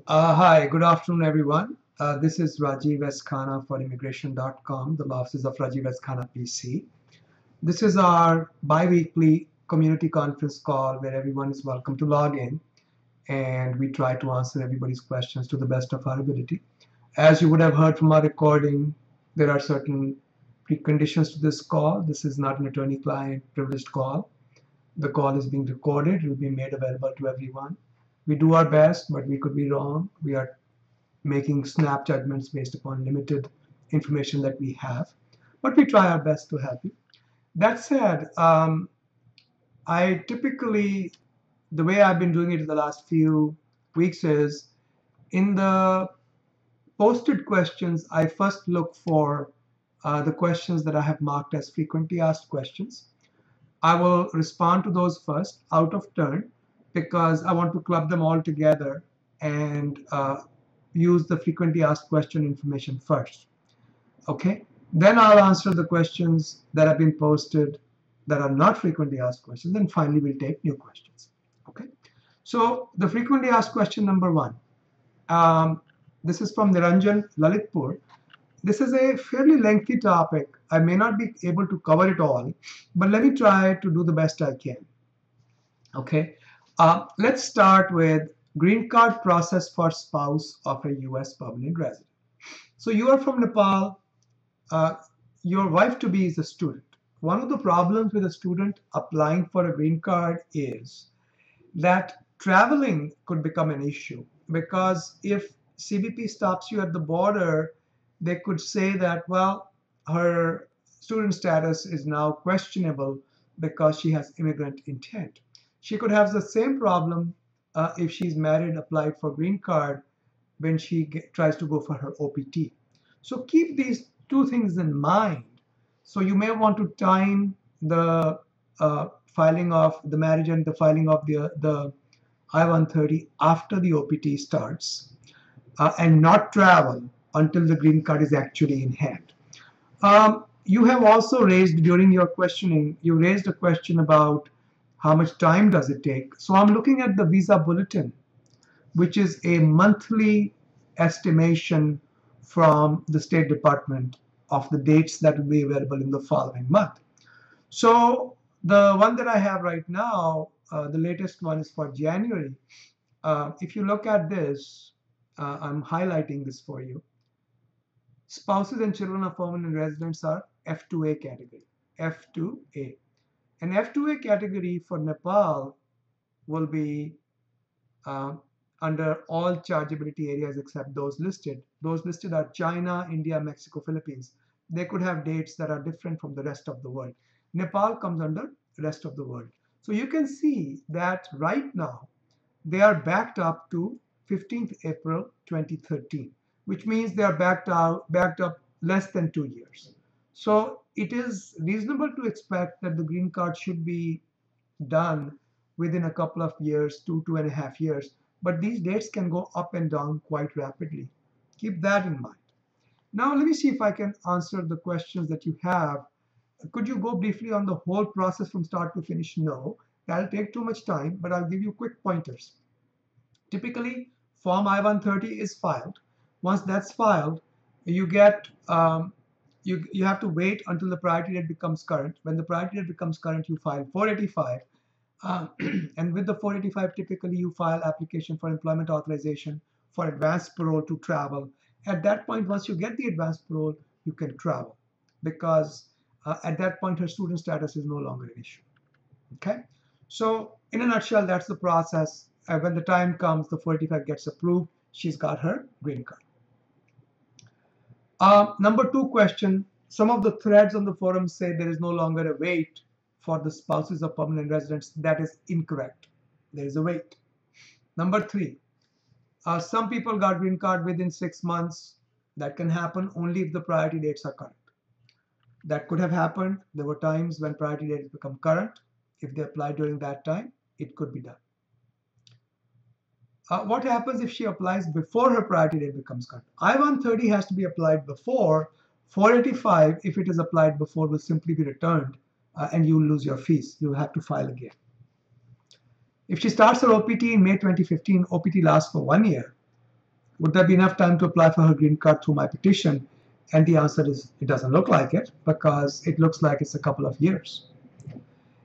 Hi, good afternoon, everyone. This is Rajiv S. Khanna for immigration.com, the law offices of Rajiv S. Khanna, PC. This is our bi-weekly community conference call where everyone is welcome to log in and we try to answer everybody's questions to the best of our ability. As you would have heard from our recording, there are certain preconditions to this call. This is not an attorney-client privileged call. The call is being recorded. It will be made available to everyone. We do our best, but we could be wrong. We are making snap judgments based upon limited information that we have, but we try our best to help you. That said, I typically, the way I've been doing it in the last few weeks is in the posted questions, I first look for the questions that I have marked as frequently asked questions. I will respond to those first out of turn because I want to club them all together and use the frequently asked question information first. Okay, then I'll answer the questions that have been posted that are not frequently asked questions, and finally we'll take new questions. Okay, so the frequently asked question number one. This is from Niranjan Lalitpur. This is a fairly lengthy topic. I may not be able to cover it all, but let me try to do the best I can. Okay, let's start with green card process for spouse of a U.S. permanent resident. So you are from Nepal. Your wife-to-be is a student. One of the problems with a student applying for a green card is that traveling could become an issue because if CBP stops you at the border, they could say that, well, her student status is now questionable because she has immigrant intent. She could have the same problem if she's married, applied for green card when she tries to go for her OPT. So keep these two things in mind. So you may want to time the filing of the marriage and the filing of the I-130 after the OPT starts and not travel until the green card is actually in hand. You have also raised during your questioning, you raised a question about how much time does it take. So I'm looking at the visa bulletin, which is a monthly estimation from the State Department of the dates that will be available in the following month. So the one that I have right now, the latest one is for January. If you look at this, I'm highlighting this for you. Spouses and children of permanent residents are F2A category, F2A. An F2A category for Nepal will be under all chargeability areas except those listed. Those listed are China, India, Mexico, Philippines. They could have dates that are different from the rest of the world. Nepal comes under the rest of the world. So you can see that right now they are backed up to 15th April 2013, which means they are backed up less than 2 years. So it is reasonable to expect that the green card should be done within a couple of years, 2.5 years. But these dates can go up and down quite rapidly. Keep that in mind. Now let me see if I can answer the questions that you have. Could you go briefly on the whole process from start to finish? No, that'll take too much time, but I'll give you quick pointers. Typically, Form I-130 is filed. Once that's filed, you get you have to wait until the priority date becomes current. When the priority date becomes current, you file 485. And with the 485, typically you file application for employment authorization for advanced parole to travel. At that point, once you get the advanced parole, you can travel because at that point, her student status is no longer an issue. Okay? So in a nutshell, that's the process. When the time comes, the 485 gets approved. She's got her green card. Number two question, some of the threads on the forum say there is no longer a wait for the spouses of permanent residents. That is incorrect. There is a wait. Number three, some people got green card within 6 months. That can happen only if the priority dates are current. That could have happened. There were times when priority dates become current. If they apply during that time, it could be done. What happens if she applies before her priority date becomes current? I-130 has to be applied before. 485, if it is applied before, will simply be returned and you will lose your fees. You have to file again. If she starts her OPT in May 2015, OPT lasts for 1 year. Would there be enough time to apply for her green card through my petition? And the answer is it doesn't look like it, because it looks like it's a couple of years.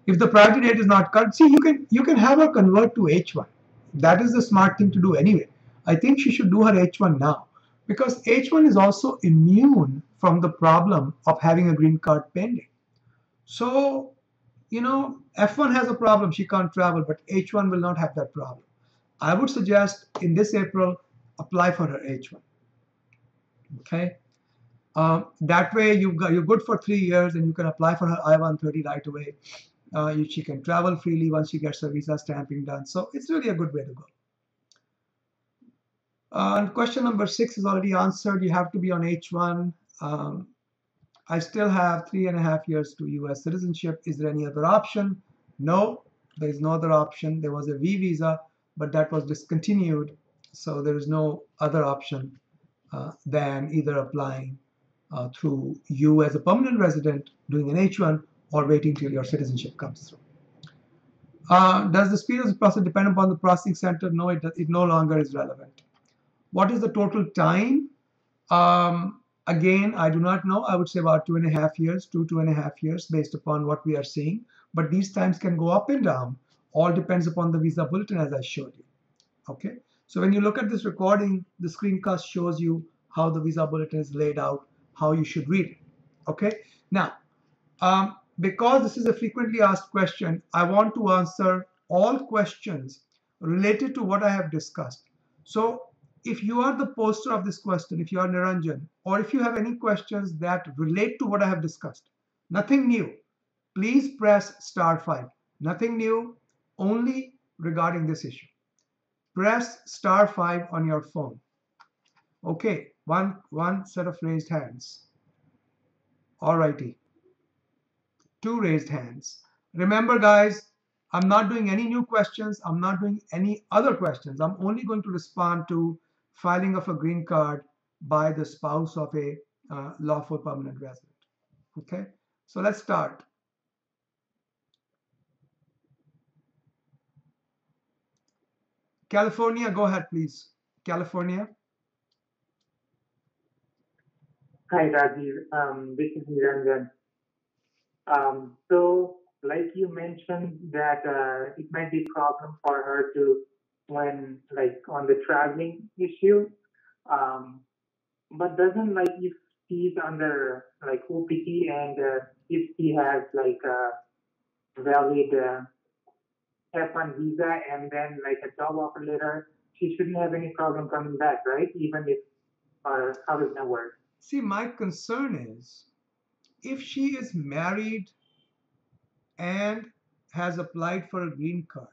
If the priority date is not cut, see, you can have her convert to H1. That is the smart thing to do anyway. I think she should do her H1 now, because H1 is also immune from the problem of having a green card pending. So, F1 has a problem, she can't travel, but H1 will not have that problem. I would suggest in this April, apply for her H1. Okay. That way you're good for 3 years, and you can apply for her I-130 right away. She can travel freely once she gets her visa stamping done. So it's really a good way to go. And question number 6 is already answered. You have to be on H1. I still have 3.5 years to US citizenship. Is there any other option? No, there is no other option. There was a V visa, but that was discontinued. So there is no other option than either applying through you as a permanent resident, doing an H1, or waiting till your citizenship comes through. Does the speed of the process depend upon the processing center? No, it no longer is relevant. What is the total time? Again, I do not know. I would say about 2.5 years, 2.5 years, based upon what we are seeing. But these times can go up and down. All depends upon the visa bulletin, as I showed you. Okay. So when you look at this recording, the screencast shows you how the visa bulletin is laid out, how you should read it. Okay. Now, because this is a frequently asked question, I want to answer all questions related to what I have discussed. So if you are the poster of this question, if you are Niranjan, or if you have any questions that relate to what I have discussed, nothing new, please press *5. Nothing new, only regarding this issue. Press *5 on your phone. Okay, one set of raised hands. Alrighty. 2 raised hands. Remember, guys, I'm not doing any new questions. I'm not doing any other questions. I'm only going to respond to filing of a green card by the spouse of a lawful permanent resident. Okay, so let's start. California, go ahead, please. California. Hi, Rajiv. This is Niranjan. So, like you mentioned, that it might be a problem for her to, when on the traveling issue, but doesn't if she's under OPT and if she has a valid F1 visa and then a job offer letter, she shouldn't have any problem coming back, right? Even if, or how does that work? See, my concern is if she is married and has applied for a green card,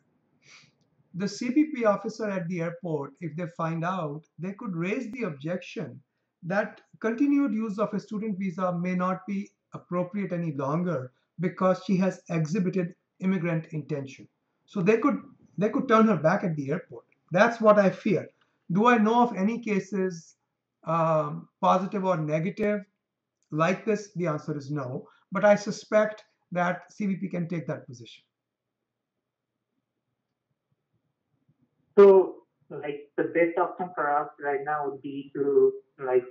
the CBP officer at the airport, if they find out, they could raise the objection that continued use of a student visa may not be appropriate any longer because she has exhibited immigrant intention. So they could turn her back at the airport. That's what I fear. Do I know of any cases, positive or negative, like this? The answer is no. But I suspect that CBP can take that position. So, the best option for us right now would be to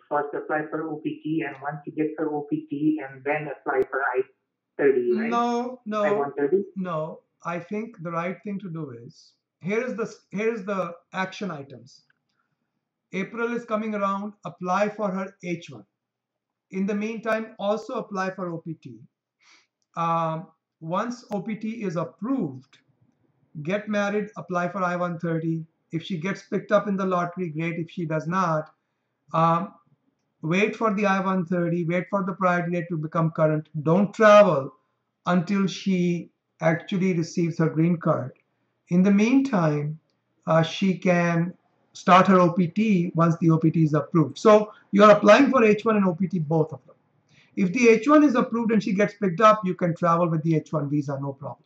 first apply for OPT, and once you get her OPT, and then apply for I-30, right? No, I-130? No. I think the right thing to do is, here's the action items. April is coming around, apply for her H1. In the meantime, also apply for OPT. Once OPT is approved, get married, apply for I-130. If she gets picked up in the lottery, great. If she does not, wait for the I-130, wait for the priority date to become current. Don't travel until she actually receives her green card. In the meantime, she can start her OPT once the OPT is approved. So you are applying for H1 and OPT, both of them. If the H1 is approved and she gets picked up, you can travel with the H1 visa, no problem.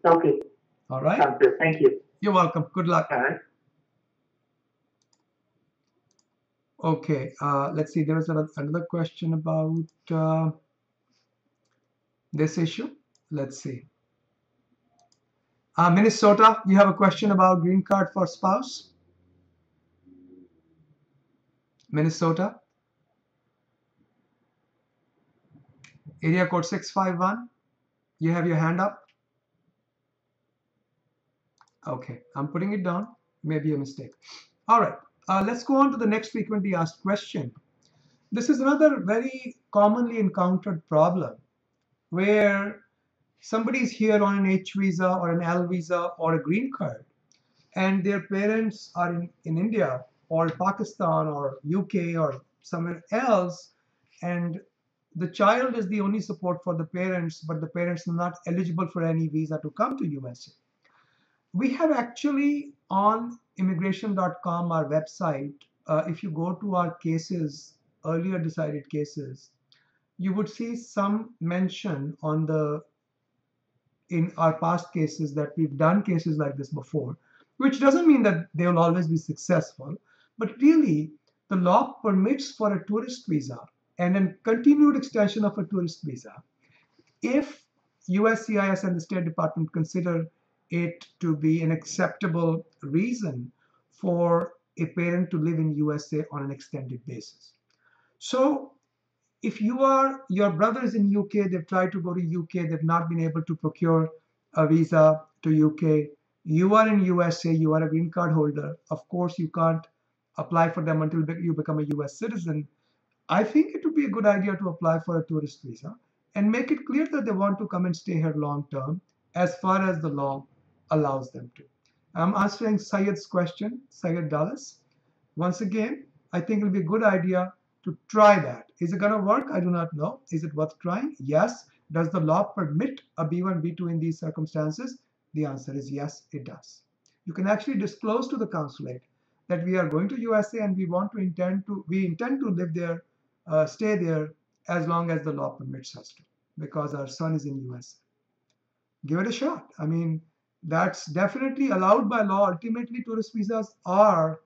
Okay. All right. Sounds good. Thank you. You're welcome. Good luck. All right. Okay. Let's see. There was another question about this issue. Let's see. Minnesota, you have a question about green card for spouse? Minnesota, area code 651. You have your hand up? Okay, I'm putting it down. Maybe a mistake. All right, let's go on to the next frequently asked question. This is another very commonly encountered problem where somebody is here on an H visa or an L visa or a green card, and their parents are in India or Pakistan or UK or somewhere else, and the child is the only support for the parents, but the parents are not eligible for any visa to come to USA. We have actually on immigration.com, our website, if you go to our cases, earlier decided cases, you would see some mention on the in our past cases that we've done cases like this before, which doesn't mean that they will always be successful, but really the law permits for a tourist visa and a continued extension of a tourist visa if USCIS and the State Department consider it to be an acceptable reason for a parent to live in USA on an extended basis. So if your brother is in UK, they've tried to go to UK, they've not been able to procure a visa to UK, you are in USA, you are a green card holder, of course you can't apply for them until you become a US citizen. I think it would be a good idea to apply for a tourist visa and make it clear that they want to come and stay here long term as far as the law allows them to. I'm answering Syed's question, Syed Dallas. Once again, I think it'll be a good idea to try that. Is it going to work? I do not know. Is it worth trying? Yes. Does the law permit a B1, B2 in these circumstances? The answer is yes, it does. You can actually disclose to the consulate that we are going to USA and we intend to live there, stay there as long as the law permits us to, because our son is in USA. Give it a shot. I mean, that's definitely allowed by law. Ultimately, tourist visas are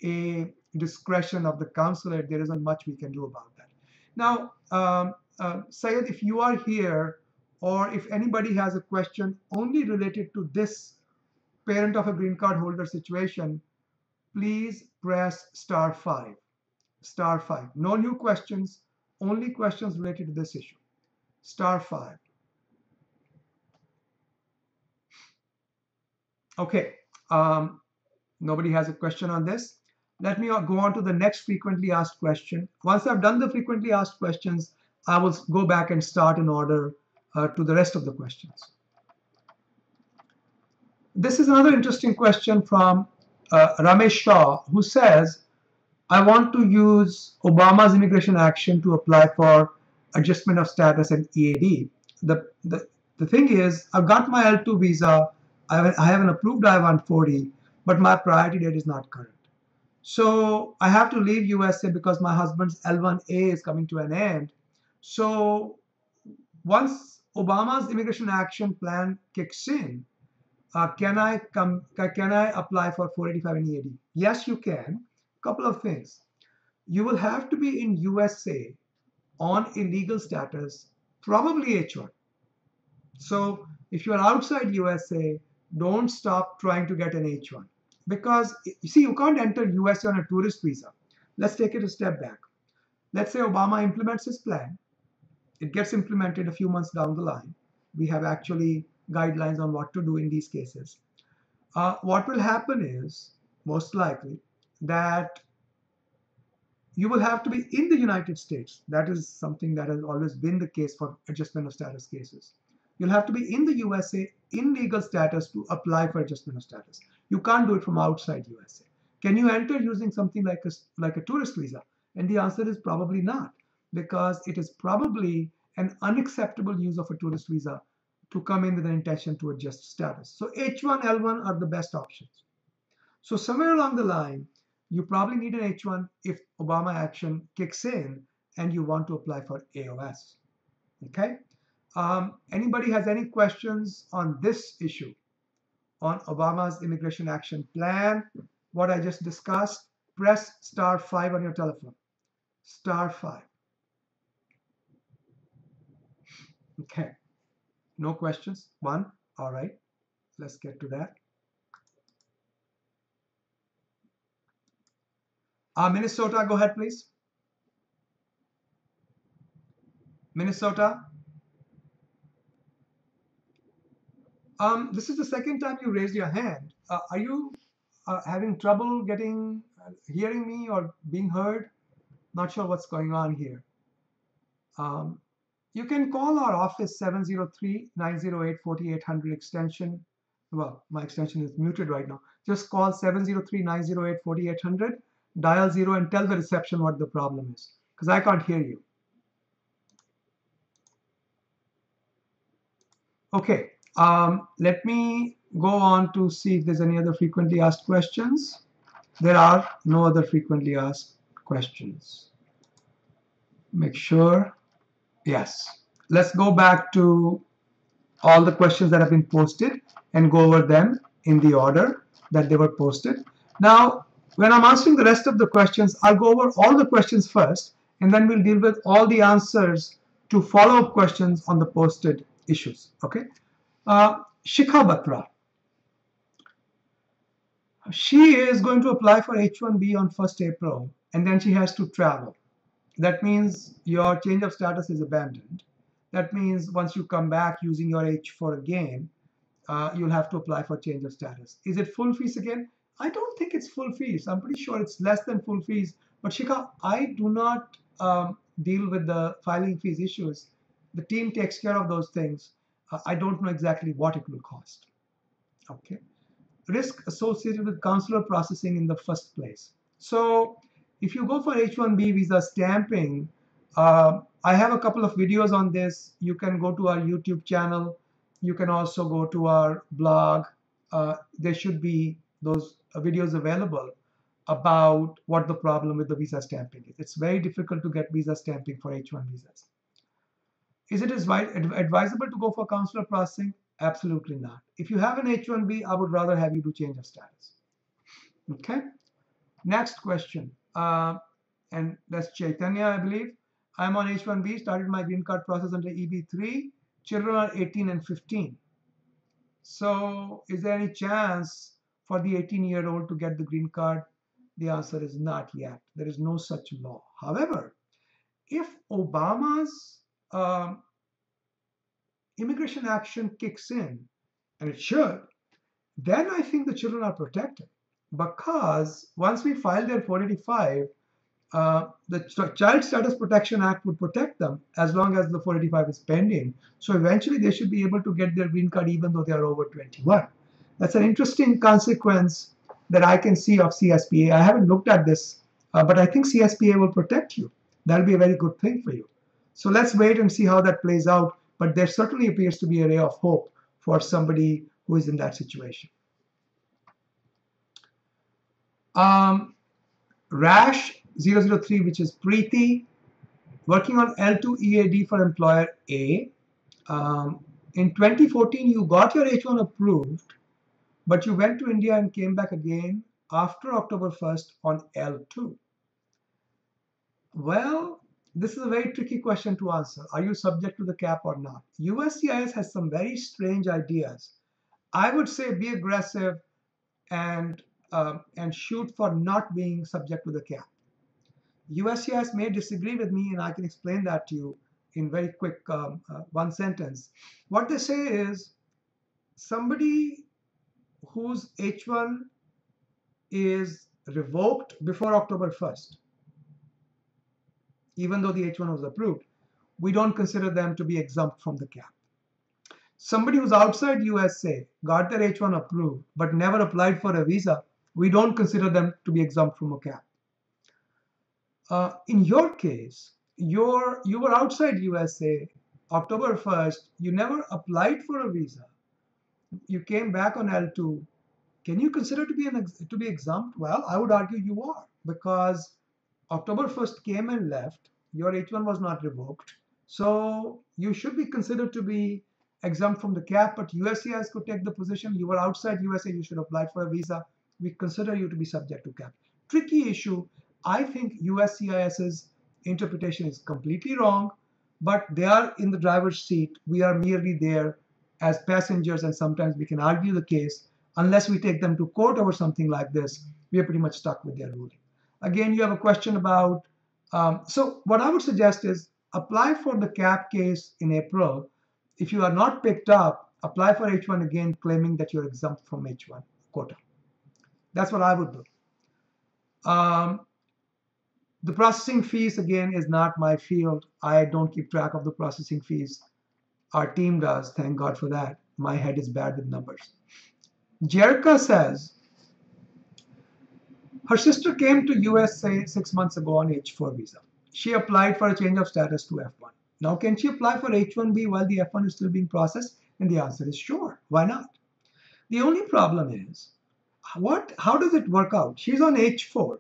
a discretion of the consulate. There isn't much we can do about that. Now, Syed, if you are here, or if anybody has a question only related to this parent of a green card holder situation, please press *5. *5. No new questions, only questions related to this issue. *5. Okay, nobody has a question on this. Let me go on to the next frequently asked question. Once I've done the frequently asked questions, I will go back and start in order to the rest of the questions. This is another interesting question from Ramesh Shaw, who says, I want to use Obama's immigration action to apply for adjustment of status and EAD. The thing is, I've got my L2 visa, I have an approved I-140, but my priority date is not current. So I have to leave USA because my husband's L1A is coming to an end. So once Obama's immigration action plan kicks in, can I apply for 485 and EAD? Yes, you can. Couple of things. You will have to be in USA on a legal status, probably H1. So if you are outside USA, don't stop trying to get an H1. Because, you see, you can't enter USA on a tourist visa. Let's take it a step back. Let's say Obama implements his plan. It gets implemented a few months down the line. We have actually guidelines on what to do in these cases. What will happen is, most likely, that you will have to be in the United States. That is something that has always been the case for adjustment of status cases. You'll have to be in the USA in legal status to apply for adjustment of status. You can't do it from outside USA. Can you enter using something like a tourist visa? And the answer is probably not, because it is probably an unacceptable use of a tourist visa to come in with an intention to adjust status. So H1, L1 are the best options. So somewhere along the line, you probably need an H1 if Obama action kicks in and you want to apply for AOS. Okay? Anybody has any questions on this issue, on Obama's immigration action plan, what I just discussed? Press *5 on your telephone. *5. Okay. No questions? One. All right. Let's get to that. Minnesota, go ahead, please. Minnesota. This is the second time you raised your hand. Are you having trouble hearing me or being heard? Not sure what's going on here. You can call our office 703-908-4800 extension. Well, my extension is muted right now. Just call 703-908-4800, dial 0 and tell the reception what the problem is, because I can't hear you. Okay, let me go on to see if there's any other frequently asked questions. There are no other frequently asked questions. Make sure. Yes. Let's go back to all the questions that have been posted and go over them in the order that they were posted. Now, when I'm answering the rest of the questions, I'll go over all the questions first, and then we'll deal with all the answers to follow-up questions on the posted issues. Okay. Shikha Batra. She is going to apply for H-1B on 1st April, and then she has to travel. That means your change of status is abandoned. That means once you come back using your H4 again, you'll have to apply for change of status. Is it full fees again? I don't think it's full fees. I'm pretty sure it's less than full fees. But Shikha, I do not deal with the filing fees issues. The team takes care of those things. I don't know exactly what it will cost. Okay. Risk associated with consular processing in the first place. So if you go for H-1B visa stamping, I have a couple of videos on this. You can go to our YouTube channel. You can also go to our blog. There should be those videos available about what the problem with the visa stamping is. It's very difficult to get visa stamping for H-1 visas. Is it advisable to go for consular processing? Absolutely not. If you have an H-1B, I would rather have you do change of status. Okay. Next question. And that's Chaitanya, I believe. I'm on H-1B, started my green card process under EB3. Children are 18 and 15. So is there any chance for the 18-year-old to get the green card? The answer is not yet. There is no such law. However, if Obama's immigration action kicks in, and it should, then I think the children are protected. Because once we file their 485, the Child Status Protection Act would protect them as long as the 485 is pending. So eventually they should be able to get their green card even though they are over 21. That's an interesting consequence that I can see of CSPA. I haven't looked at this, but I think CSPA will protect you. That'll be a very good thing for you. So let's wait and see how that plays out. But there certainly appears to be a ray of hope for somebody who is in that situation. Rash 003, which is Preeti, working on L2 EAD for employer A. In 2014, you got your H1 approved, but you went to India and came back again after October 1st on L2. Well, this is a very tricky question to answer. Are you subject to the cap or not? USCIS has some very strange ideas. I would say be aggressive and shoot for not being subject to the cap. USCIS may disagree with me, and I can explain that to you in very quick one sentence. What they say is somebody whose H1 is revoked before October 1st, even though the H1 was approved, we don't consider them to be exempt from the cap. Somebody who's outside USA got their H1 approved but never applied for a visa, we don't consider them to be exempt from a cap. In your case, you were outside USA October 1st, you never applied for a visa, you came back on L2. Can you consider to be exempt? Well, I would argue you are, because October 1st came and left, your H1 was not revoked, so you should be considered to be exempt from the cap, but USCIS could take the position you were outside USA, you should apply for a visa, we consider you to be subject to cap. Tricky issue. I think USCIS's interpretation is completely wrong, but they are in the driver's seat. We are merely there as passengers, and sometimes we can argue the case. Unless we take them to court over something like this, we are pretty much stuck with their ruling. Again, you have a question about, so what I would suggest is apply for the CAP case in April. If you are not picked up, apply for H1 again, claiming that you're exempt from H1 quota. That's what I would do. The processing fees, again, is not my field. I don't keep track of the processing fees. Our team does, thank God for that. My head is bad with numbers. Jerka says, her sister came to USA 6 months ago on H4 visa. She applied for a change of status to F1. Now, can she apply for H1B while the F1 is still being processed? And the answer is sure. Why not? The only problem is, how does it work out? She's on H4.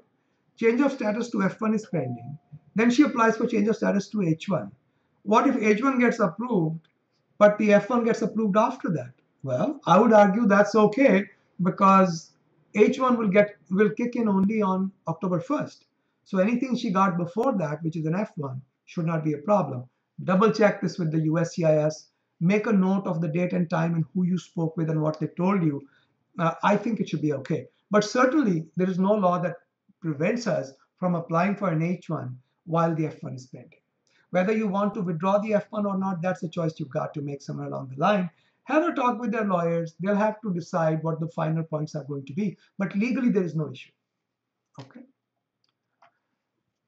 Change of status to F1 is pending. Then she applies for change of status to H1. What if H1 gets approved, but the F1 gets approved after that? Well, I would argue that's okay, because H1 will kick in only on October 1st. So anything she got before that, which is an F1, should not be a problem. Double check this with the USCIS. Make a note of the date and time and who you spoke with and what they told you. I think it should be okay. But certainly, there is no law that prevents us from applying for an H1 while the F1 is pending. Whether you want to withdraw the F1 or not, that's a choice you've got to make somewhere along the line. Have a talk with their lawyers. They'll have to decide what the final points are going to be. But legally, there is no issue. Okay.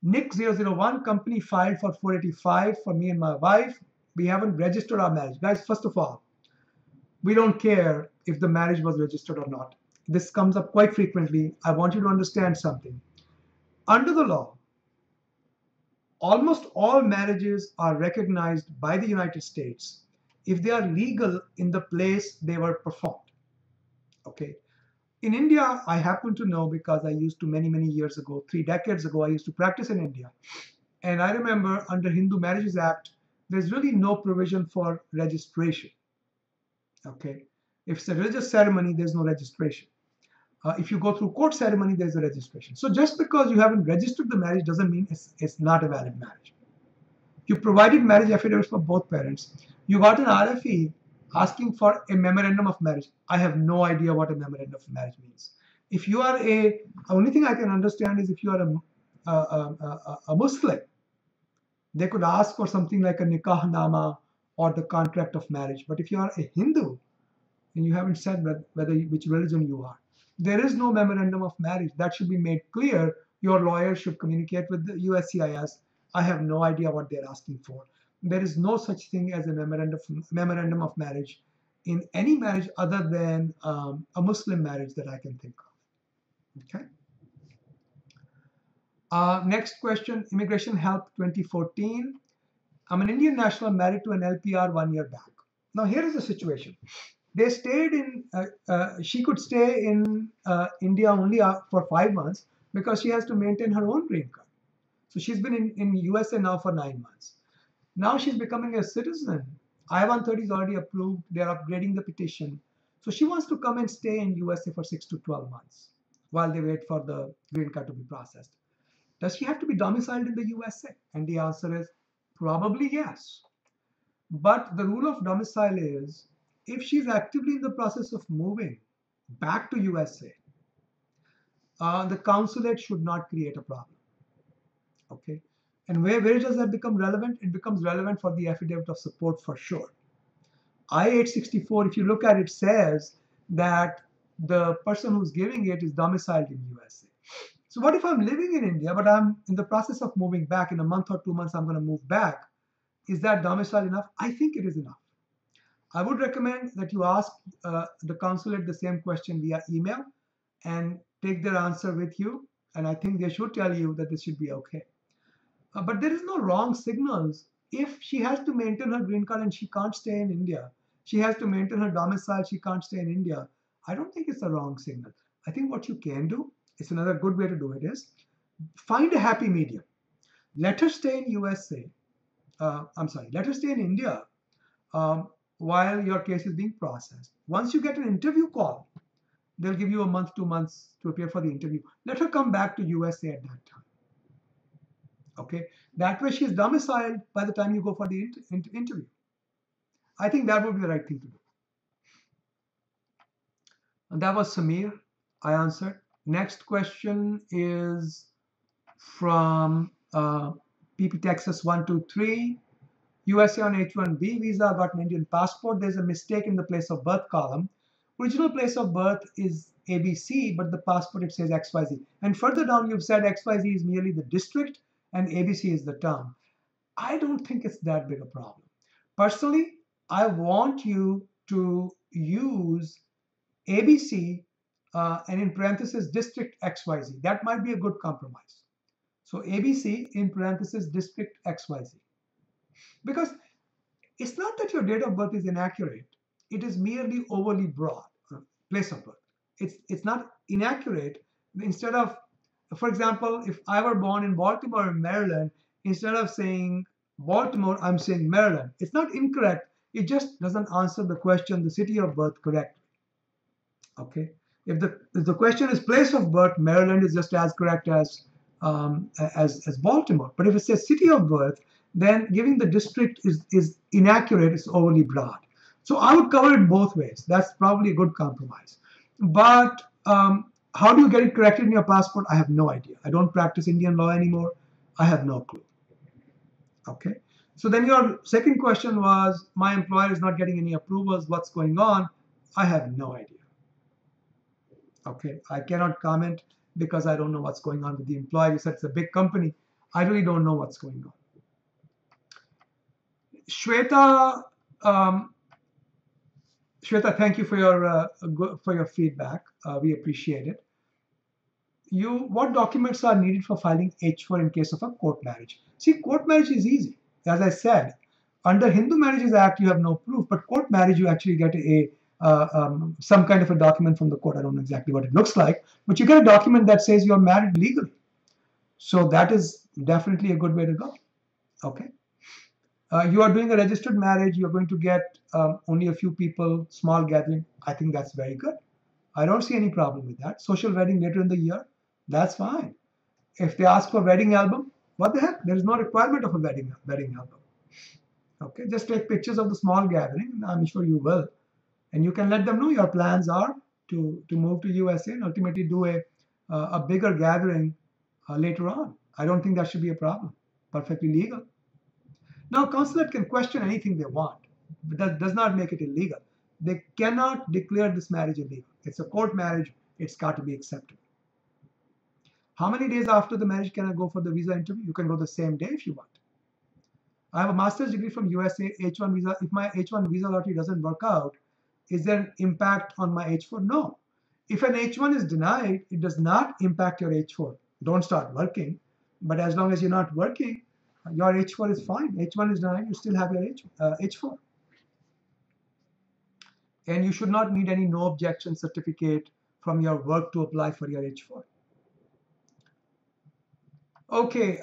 Nick001, company filed for 485 for me and my wife. We haven't registered our marriage. Guys, first of all, we don't care if the marriage was registered or not. This comes up quite frequently. I want you to understand something. Under the law, almost all marriages are recognized by the United States if they are legal in the place they were performed. Okay. In India, I happen to know because I used to many years ago, 3 decades ago, I used to practice in India. And I remember under Hindu Marriages Act, there's really no provision for registration. Okay. If it's a religious ceremony, there's no registration. If you go through court ceremony, there's a registration. So just because you haven't registered the marriage doesn't mean it's not a valid marriage. You provided marriage affidavits for both parents. You got an RFE asking for a memorandum of marriage. I have no idea what a memorandum of marriage means. If you are only thing I can understand is if you are a Muslim, they could ask for something like a nikah nama or the contract of marriage. But if you are a Hindu and you haven't said which religion you are, there is no memorandum of marriage. That should be made clear. Your lawyer should communicate with the USCIS. I have no idea what they're asking for. There is no such thing as a memorandum of marriage in any marriage other than a Muslim marriage that I can think of. Okay. Next question, Immigration Help 2014. I'm an Indian national married to an LPR 1 year back. Now here is the situation. They stayed in, she could stay in India only for 5 months because she has to maintain her own green card. So she's been in USA now for 9 months. Now she's becoming a citizen. I-130 is already approved. They're upgrading the petition. So she wants to come and stay in USA for 6 to 12 months while they wait for the green card to be processed. Does she have to be domiciled in the USA? And the answer is probably yes. But the rule of domicile is if she's actively in the process of moving back to USA, the consulate should not create a problem. Okay. And where does that become relevant? It becomes relevant for the affidavit of support for sure. I-864, if you look at it, says that the person who's giving it is domiciled in USA. So what if I'm living in India, but I'm in the process of moving back? In a month or 2 months, I'm going to move back. Is that domicile enough? I think it is enough. I would recommend that you ask the consulate the same question via email and take their answer with you. And I think they should tell you that this should be okay. But there is no wrong signals. If she has to maintain her green card and she can't stay in India, she has to maintain her domicile, she can't stay in India, I don't think it's a wrong signal. I think what you can do, it's another good way to do it is, find a happy medium. Let her stay in USA. Let her stay in India while your case is being processed. Once you get an interview call, they'll give you a month, 2 months to prepare for the interview. Let her come back to USA at that time. Okay, that way she's domiciled by the time you go for the interview. I think that would be the right thing to do. And that was Samir. I answered. Next question is from PP Texas 123. USA on H-1B visa, got an Indian passport. There's a mistake in the place of birth column. Original place of birth is ABC, but the passport it says XYZ. And further down, you've said XYZ is merely the district and ABC is the town. I don't think it's that big a problem. Personally, I want you to use ABC and in parentheses district XYZ. That might be a good compromise. So ABC in parentheses district XYZ. Because it's not that your date of birth is inaccurate, it is merely overly broad, place of birth. It's not inaccurate. Instead of, for example, if I were born in Baltimore or Maryland, instead of saying Baltimore, I'm saying Maryland. It's not incorrect, it just doesn't answer the question, the city of birth, correctly. Okay, if the question is place of birth, Maryland is just as correct as Baltimore. But if it says city of birth, then giving the district is inaccurate, it's overly broad. So I would cover it both ways. That's probably a good compromise. But how do you get it corrected in your passport? I have no idea. I don't practice Indian law anymore. I have no clue. Okay. So then your second question was, my employer is not getting any approvals. What's going on? I have no idea. Okay. I cannot comment because I don't know what's going on with the employer. You said it's a big company. I really don't know what's going on. Shweta, Shweta, thank you for your feedback. We appreciate it. What documents are needed for filing H4 in case of a court marriage? See, court marriage is easy. As I said, under Hindu Marriages Act, you have no proof, but court marriage, you actually get some kind of a document from the court. I don't know exactly what it looks like, but you get a document that says you're married legally. So that is definitely a good way to go. Okay. You are doing a registered marriage, you're going to get only a few people, small gathering. I think that's very good. I don't see any problem with that. Social wedding later in the year, that's fine. If they ask for a wedding album, what the heck? There is no requirement of a wedding album. Okay, just take pictures of the small gathering. I'm sure you will. And you can let them know your plans are to move to USA and ultimately do a bigger gathering later on. I don't think that should be a problem. Perfectly legal. Now, consulate can question anything they want, but that does not make it illegal. They cannot declare this marriage illegal. It's a court marriage. It's got to be acceptable. How many days after the marriage can I go for the visa interview? You can go the same day if you want. I have a master's degree from USA, H1 visa. If my H1 visa lottery doesn't work out, is there an impact on my H4? No. If an H1 is denied, it does not impact your H4. Don't start working. But as long as you're not working, your H4 is fine. H1 is denied, you still have your H4. And you should not need any no objection certificate from your work to apply for your H4. Okay,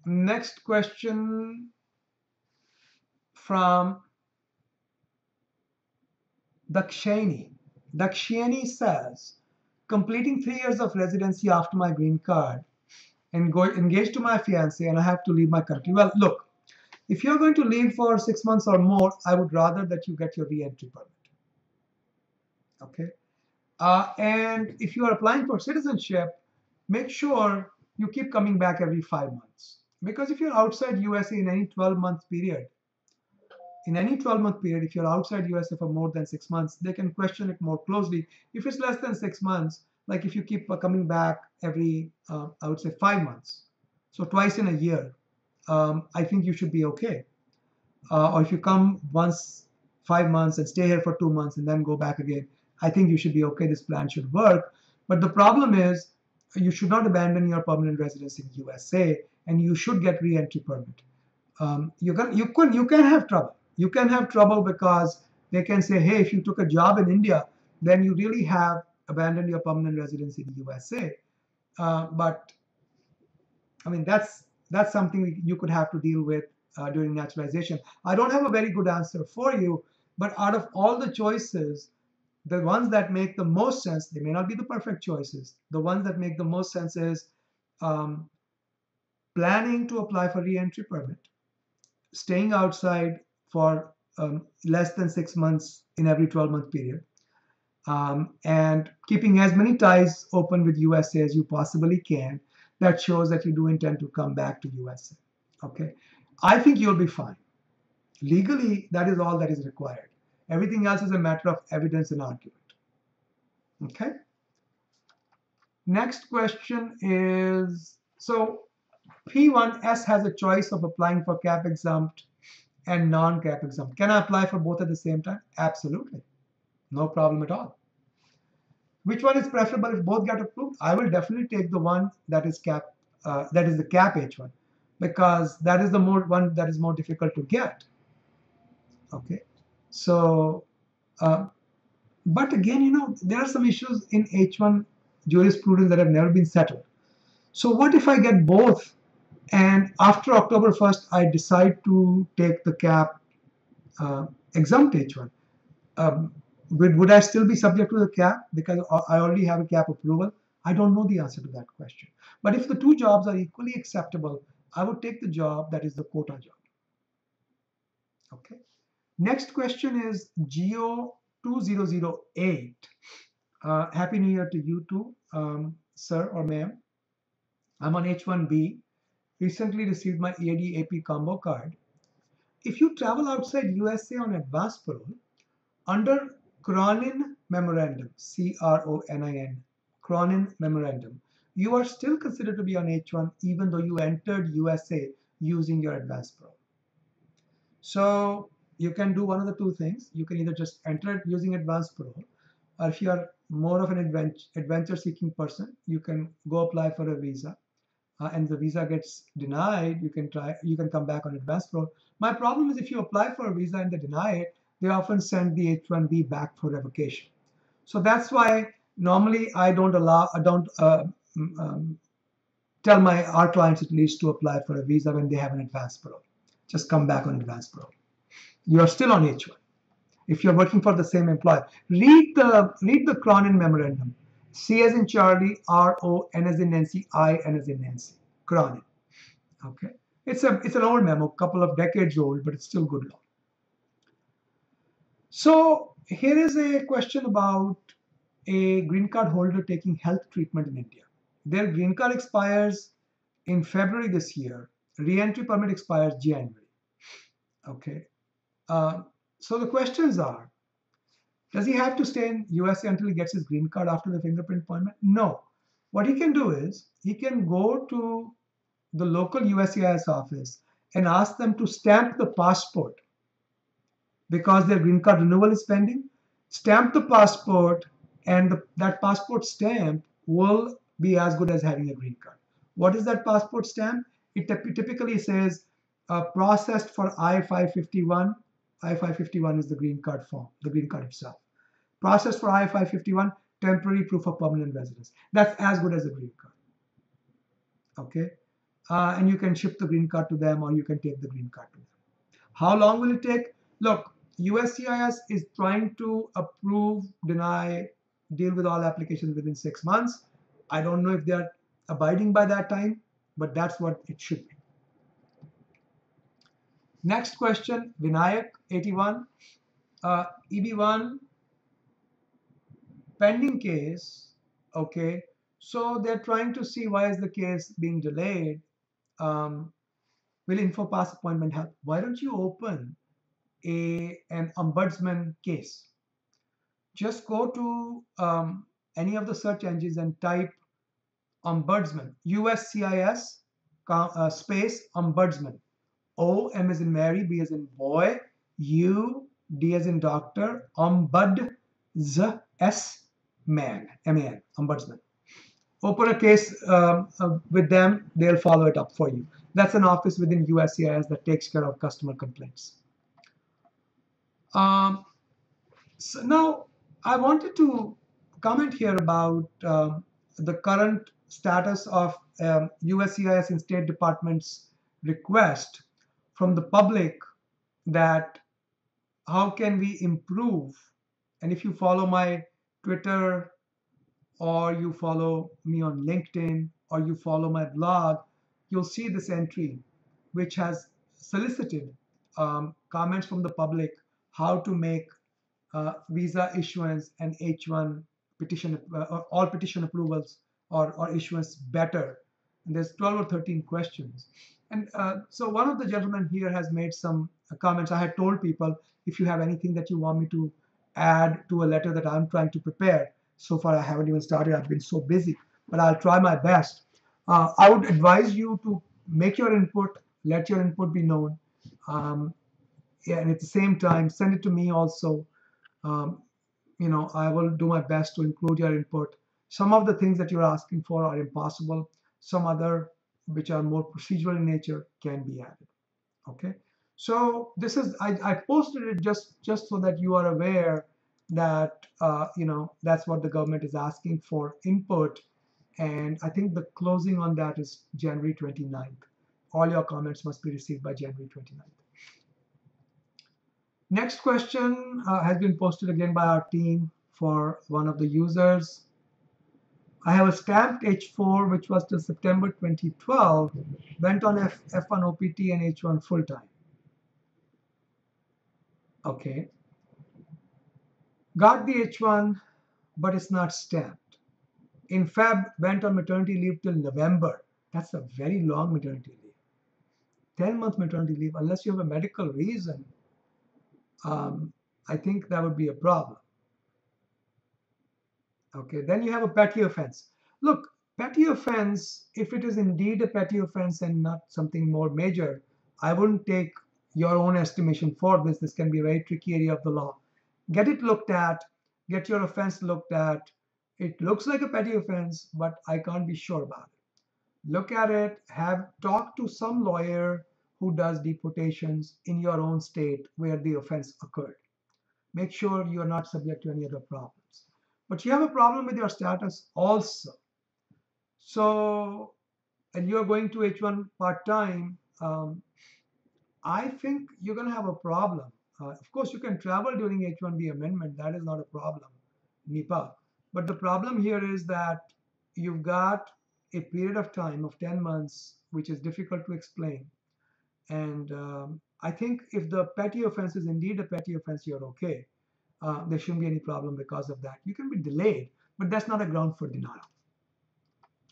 next question from Dakshani. Dakshani says, completing 3 years of residency after my green card and engaged to my fiance and I have to leave my country. Well, look, if you're going to leave for 6 months or more, I would rather that you get your re-entry permit. Okay. And if you are applying for citizenship, make sure you keep coming back every 5 months. Because if you're outside USA in any 12-month period, if you're outside USA for more than 6 months, they can question it more closely. If it's less than 6 months, like if you keep coming back every, I would say 5 months, so twice in a year, I think you should be okay. Or if you come once 5 months and stay here for 2 months and then go back again, I think you should be okay. This plan should work. But the problem is you should not abandon your permanent residence in USA, and you should get re-entry permit. You can have trouble. You can have trouble because they can say, hey, if you took a job in India, then you really have abandoned your permanent residence in USA. But I mean, that's something you could have to deal with during naturalization. I don't have a very good answer for you, but out of all the choices, the ones that make the most sense, they may not be the perfect choices. The ones that make the most sense is planning to apply for re-entry permit, staying outside for less than 6 months in every 12-month period, and keeping as many ties open with USA as you possibly can. That shows that you do intend to come back to USA. Okay, I think you'll be fine. Legally, that is all that is required. Everything else is a matter of evidence and argument. Okay. Next question is, so P1S has a choice of applying for cap exempt and non-cap exempt. Can I apply for both at the same time? Absolutely. No problem at all. Which one is preferable if both get approved? I will definitely take the one that is cap, that is the cap H1, because that is the one that is more difficult to get. Okay, so but again, you know, there are some issues in H1 jurisprudence that have never been settled. So what if I get both, and after October 1st I decide to take the cap exempt H1? Would I still be subject to the cap because I already have a cap approval? I don't know the answer to that question. But if the two jobs are equally acceptable, I would take the job that is the quota job. Okay. Next question is Geo2008. Happy New Year to you too, sir or ma'am. I'm on H1B. Recently received my EAD AP combo card. If you travel outside USA on advance parole, under Cronin Memorandum, C-R-O-N-I-N, Cronin Memorandum, you are still considered to be on H1 even though you entered USA using your advance parole. So you can do one of the two things. You can either just enter it using advance parole, or if you are more of an adventure-seeking person, you can go apply for a visa, and the visa gets denied. You can come back on advance parole. My problem is if you apply for a visa and they deny it, they often send the H-1B back for revocation. So that's why normally I don't tell our clients at least to apply for a visa when they have an advance parole. Just come back on advance parole. You are still on H1 if you're working for the same employer. Read the Cronin Memorandum. C as in Charlie, R-O, N as in Nancy, I, N as in Nancy. Cronin. Okay. It's an old memo, couple of decades old, but it's still good law. So here is a question about a green card holder taking health treatment in India. Their green card expires in February this year. Reentry permit expires January. Okay. So the questions are, does he have to stay in USA until he gets his green card after the fingerprint appointment? No. What he can do is he can go to the local USCIS office and ask them to stamp the passport because their green card renewal is pending. Stamp the passport, and that passport stamp will be as good as having a green card. What is that passport stamp? It typically says processed for I-551. I-551 is the green card form, the green card itself. Processed for I-551, temporary proof of permanent residence. That's as good as a green card. Okay, and you can ship the green card to them, or you can take the green card to them. How long will it take? Look, USCIS is trying to approve, deny, deal with all applications within 6 months. I don't know if they are abiding by that time, but that's what it should be. Next question, Vinayak 81, EB1 pending case. Okay, so they're trying to see why is the case being delayed. Will InfoPass appointment help? Why don't you open an ombudsman case? Just go to any of the search engines and type ombudsman, USCIS space ombudsman. O, M as in Mary, B as in boy, U, D as in doctor, ombud, Z, S, man, M-A-N, ombudsman. Open a case with them, they'll follow it up for you. That's an office within USCIS that takes care of customer complaints. So now I wanted to comment here about the current status of USCIS and State Department's request from the public that how can we improve. And if you follow my Twitter, or you follow me on LinkedIn, or you follow my blog, you'll see this entry which has solicited comments from the public how to make visa issuance and H1 petition, all petition approvals or issuance better? And there's 12 or 13 questions. And so one of the gentlemen here has made some comments. I had told people, if you have anything that you want me to add to a letter that I'm trying to prepare. So far, I haven't even started. I've been so busy, but I'll try my best. I would advise you to make your input, let your input be known. Yeah, and at the same time, send it to me also. I will do my best to include your input. Some of the things that you're asking for are impossible. Some other, which are more procedural in nature, can be added. Okay. So this is, I posted it just so that you are aware that, that's what the government is asking for input. And I think the closing on that is January 29th. All your comments must be received by January 29th. Next question has been posted again by our team for one of the users. I have a stamped H4, which was till September 2012, went on F1 OPT and H1 full-time. Okay. Got the H1, but it's not stamped. In Feb, went on maternity leave till November. That's a very long maternity leave. 10-month maternity leave, unless you have a medical reason, I think that would be a problem. Okay, then you have a petty offense. Look, petty offense, if it is indeed a petty offense and not something more major, I wouldn't take your own estimation for this. This can be a very tricky area of the law. Get it looked at, get your offense looked at. It looks like a petty offense, but I can't be sure about it. Look at it, talk to some lawyer who does deportations in your own state where the offense occurred. Make sure you are not subject to any other problems. But you have a problem with your status also. So, and you're going to H1 part-time, I think you're going to have a problem. Of course, you can travel during H1B amendment. That is not a problem, NIPA. But the problem here is that you've got a period of time of 10 months, which is difficult to explain. And I think if the petty offense is indeed a petty offense, you're okay. There shouldn't be any problem because of that. You can be delayed, but that's not a ground for denial.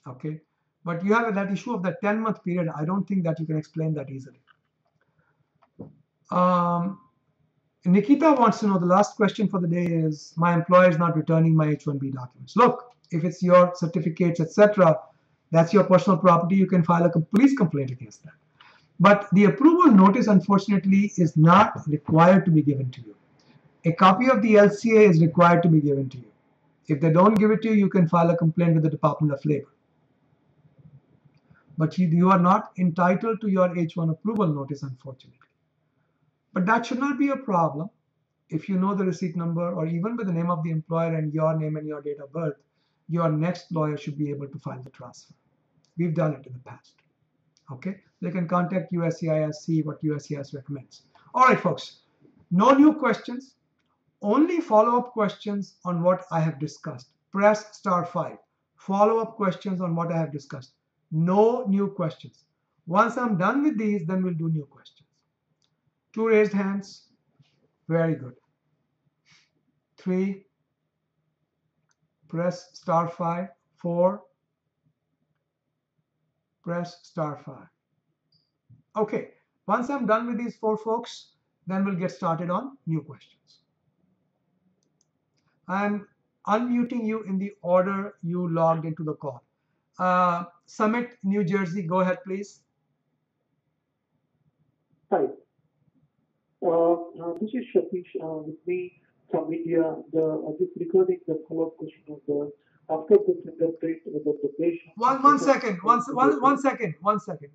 Okay, but you have that issue of that 10-month period. I don't think that you can explain that easily. Nikita wants to know, the last question for the day is, my employer is not returning my H1B documents. Look, if it's your certificates, etc., that's your personal property. You can file a police complaint against that. But the approval notice, unfortunately, is not required to be given to you. A copy of the LCA is required to be given to you. If they don't give it to you, you can file a complaint with the Department of Labor. But you are not entitled to your H1 approval notice, unfortunately. But that should not be a problem. If you know the receipt number, or even with the name of the employer and your name and your date of birth, your next lawyer should be able to file the transfer. We've done it in the past. Okay, they can contact USCIS, see what USCIS recommends. All right, folks, no new questions, only follow-up questions on what I have discussed. Press *5. Follow-up questions on what I have discussed. No new questions. Once I'm done with these, then we'll do new questions. 2 raised hands. Very good. 3. Press *5. 4. Press *5. Okay, once I'm done with these 4 folks, then we'll get started on new questions. I'm unmuting you in the order you logged into the call. Summit, New Jersey, go ahead, please. Hi. This is Satish with me from India. This recording the follow-up question of the after the fingerprint with the patient. One second.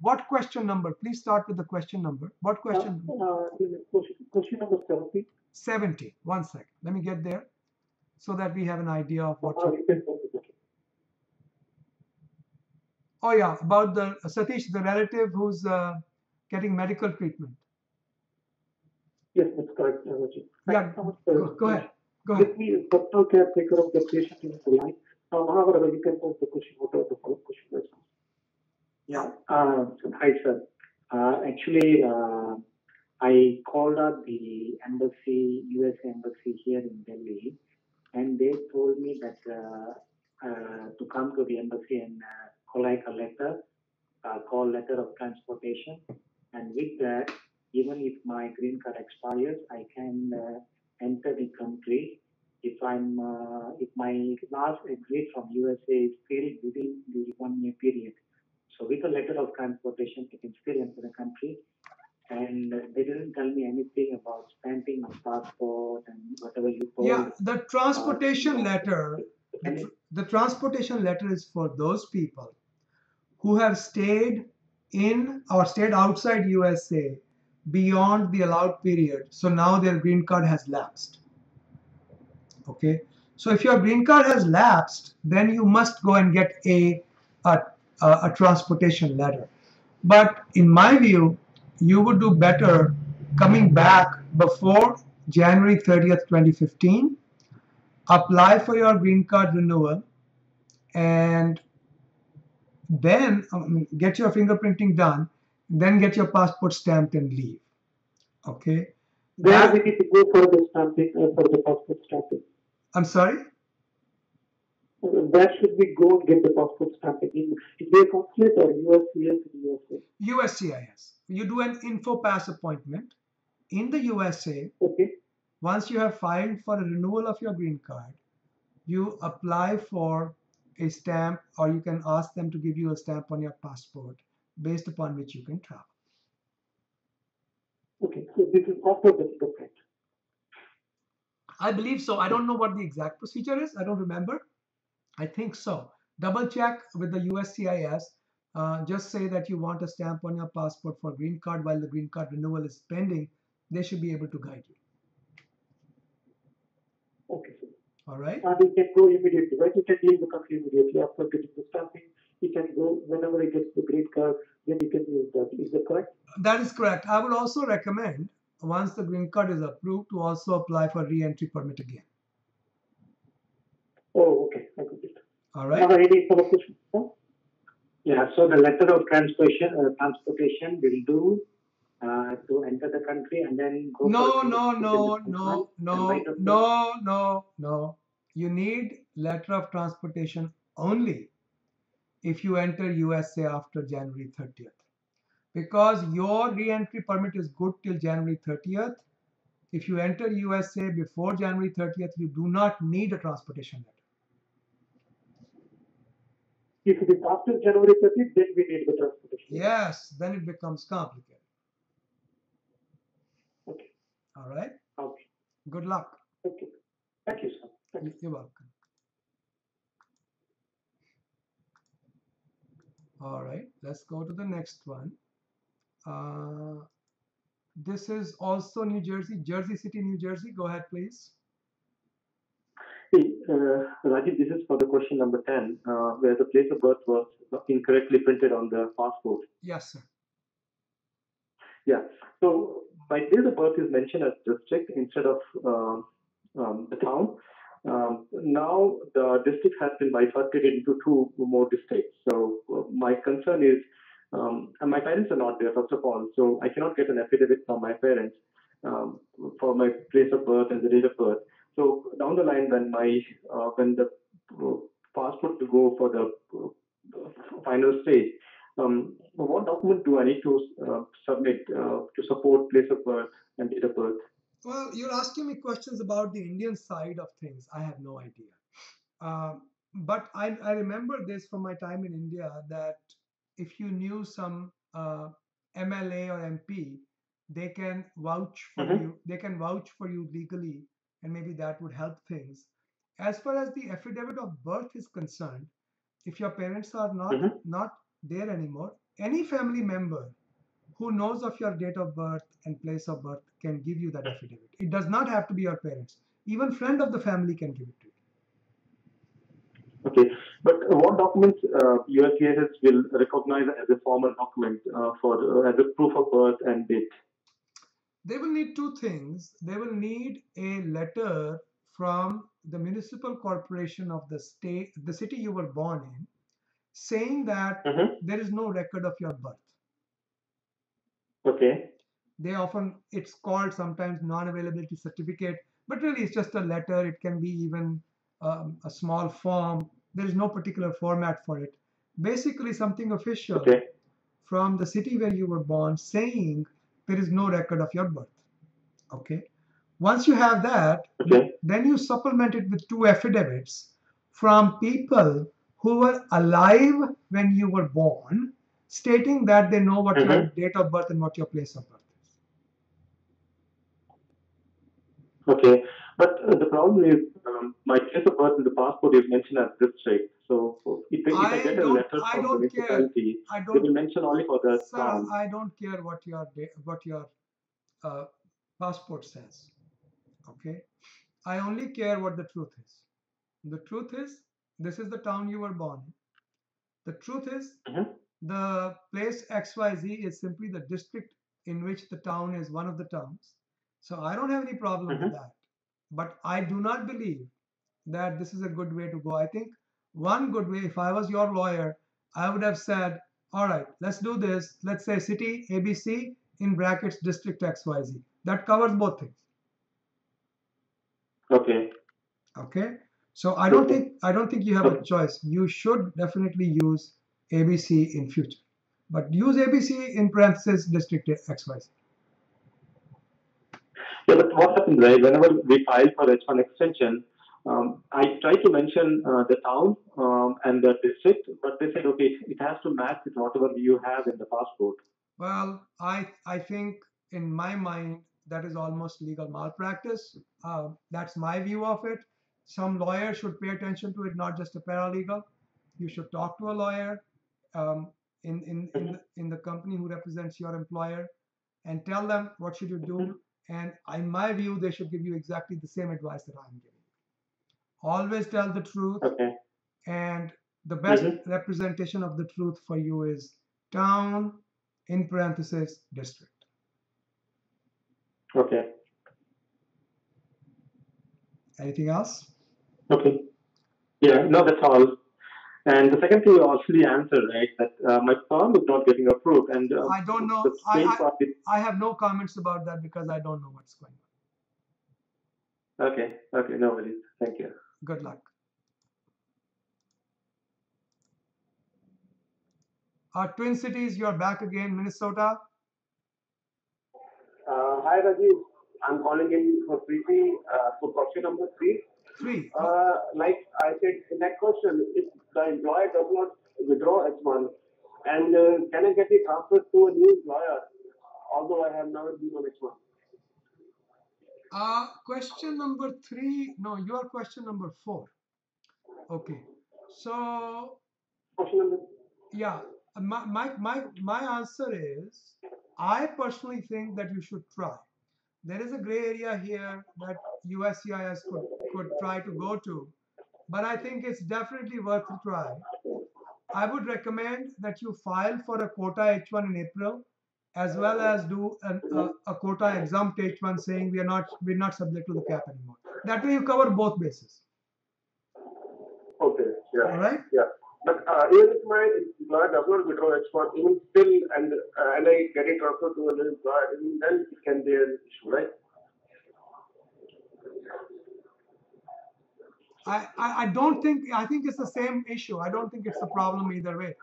What question number? Please start with the question number. What question? Question number 70. 70. 1 second. Let me get there so that we have an idea of what. Oh yeah, about the Satish, the relative who's getting medical treatment. Yes, that's correct. Yeah, go ahead. Let me personal care taker of the patient in the line. However, you can pose the question, whatever the follow-up question is. Yeah. Hi, sir. Actually, I called up the embassy, US embassy here in Delhi, and they told me that to come to the embassy and collect a letter, called letter of transportation, and with that, even if my green card expires, I can enter the country if my last exit from USA is still within the 1 year period. So with a letter of transportation, I can still enter the country. And they didn't tell me anything about stamping my passport and whatever you told. Yeah, the transportation letter, the transportation letter is for those people who have stayed in or stayed outside USA beyond the allowed period. So now their green card has lapsed. Okay. So if your green card has lapsed, then you must go and get a transportation letter. But in my view, you would do better coming back before January 30th, 2015, apply for your green card renewal, and then get your fingerprinting done, then get your passport stamped and leave. Okay. Where we need to go for the stamping, for the passport stamping? I'm sorry? Where should we go and get the passport stamping? In India consulate or USCIS in USA? USCIS. You do an info pass appointment in the USA. Okay. Once you have filed for a renewal of your green card, you apply for a stamp, or you can ask them to give you a stamp on your passport based upon which you can travel. Okay, so this is after the fingerprint. I believe so. I don't know what the exact procedure is. I don't remember. I think so. Double check with the USCIS. Just say that you want a stamp on your passport for green card while the green card renewal is pending. They should be able to guide you. Okay, sir. All right. And you can go immediately, right? You can leave the country immediately after getting the stamping. You can go whenever he gets the green card, then you can use that. Is that correct? That is correct. I would also recommend, once the green card is approved, to also apply for re-entry permit again. Oh, okay. I got it. All right. Any further questions? Yeah, so the letter of transportation will do to enter the country and then go. No. You need letter of transportation only if you enter USA after January 30th. Because your re-entry permit is good till January 30th. If you enter USA before January 30th, you do not need a transportation letter. If it is after January 30th, then we need the transportation. Yes, then it becomes complicated. Okay. All right. Okay. Good luck. Okay. Thank you, sir. Thank you. You're welcome. All right, let's go to the next one. This is also New Jersey, Jersey City, New Jersey. Go ahead, please. Hey, Rajiv, this is for the question number 10, where the place of birth was incorrectly printed on the passport. Yes, sir. Yeah. So my place of birth is mentioned as district instead of the town. Now the district has been bifurcated into two more districts. So my concern is, and my parents are not there, first of all, so I cannot get an affidavit from my parents for my place of birth and the date of birth. So down the line, when the passport to go for the final stage, what document do I need to submit to support place of birth and date of birth? Well, you're asking me questions about the Indian side of things. I have no idea. But I remember this from my time in India, that if you knew some MLA or MP, they can vouch for you. They can vouch for you legally, and maybe that would help things. As far as the affidavit of birth is concerned, if your parents are not there anymore, any family member who knows of your date of birth and place of birth can give you that affidavit. It does not have to be your parents. Even friend of the family can give it to you. Okay, but what documents USCIS will recognize as a formal document as a proof of birth and date? They will need two things. They will need a letter from the municipal corporation of the state, the city you were born in, saying that there is no record of your birth. Okay. They often, it's called sometimes non-availability certificate, but really it's just a letter. It can be even a small form. There is no particular format for it. Basically something official from the city where you were born saying there is no record of your birth. Okay. Once you have that, then you supplement it with 2 affidavits from people who were alive when you were born, stating that they know what your date of birth and what your place of birth is. Okay, but the problem is my place of birth in the passport is mentioned as district. So if I get a letter from the municipality, they will mention only for the town. I don't care what your passport says. Okay, I only care what the truth is. The truth is, this is the town you were born in. The truth is, the place XYZ is simply the district in which the town is one of the towns. So I don't have any problem with that. But I do not believe that this is a good way to go. I think one good way, if I was your lawyer, I would have said, all right, let's do this. Let's say city ABC in brackets district XYZ. That covers both things. Okay. Okay. So I don't think you have a choice. You should definitely use ABC in future, but use ABC in parentheses district XYZ. Yeah, but what happens, right? Whenever we file for H1 extension, I try to mention the town and the district, but they said, okay, it has to match with whatever you have in the passport. Well, I think in my mind that is almost legal malpractice. That's my view of it. Some lawyer should pay attention to it, not just a paralegal. You should talk to a lawyer in the company who represents your employer and tell them what should you do. And in my view, they should give you exactly the same advice that I'm giving. Always tell the truth. Okay. And the best representation of the truth for you is town, in parentheses, district. Okay. Anything else? Okay. Yeah, no, that's all. And the second thing you already answered, right, that my firm is not getting approved. And I don't know. I have no comments about that because I don't know what's going on. Okay. Okay. No worries. Thank you. Good luck. Twin Cities, you're back again, Minnesota. Hi, Rajiv. I'm calling in for Preeti for question number 3. Like I said in that question, if the employer does not withdraw H1, and can I get it transferred to a new employer, although I have never been on H1? Question number 3. No, you are question number 4. Okay. So, question number. Yeah, my answer is, I personally think that you should try. There is a gray area here that USCIS could try to go to, but I think it's definitely worth a try. I would recommend that you file for a quota H1 in April, as well as do a quota exempt H1 saying we're not subject to the cap anymore. That way you cover both bases. Okay. Yeah. All right. Yeah. But even if my employer does not withdraw H1, even still, and I get it transferred to another employer, even then it can be an issue, right? I don't think, I think it's the same issue. I don't think it's a problem either way.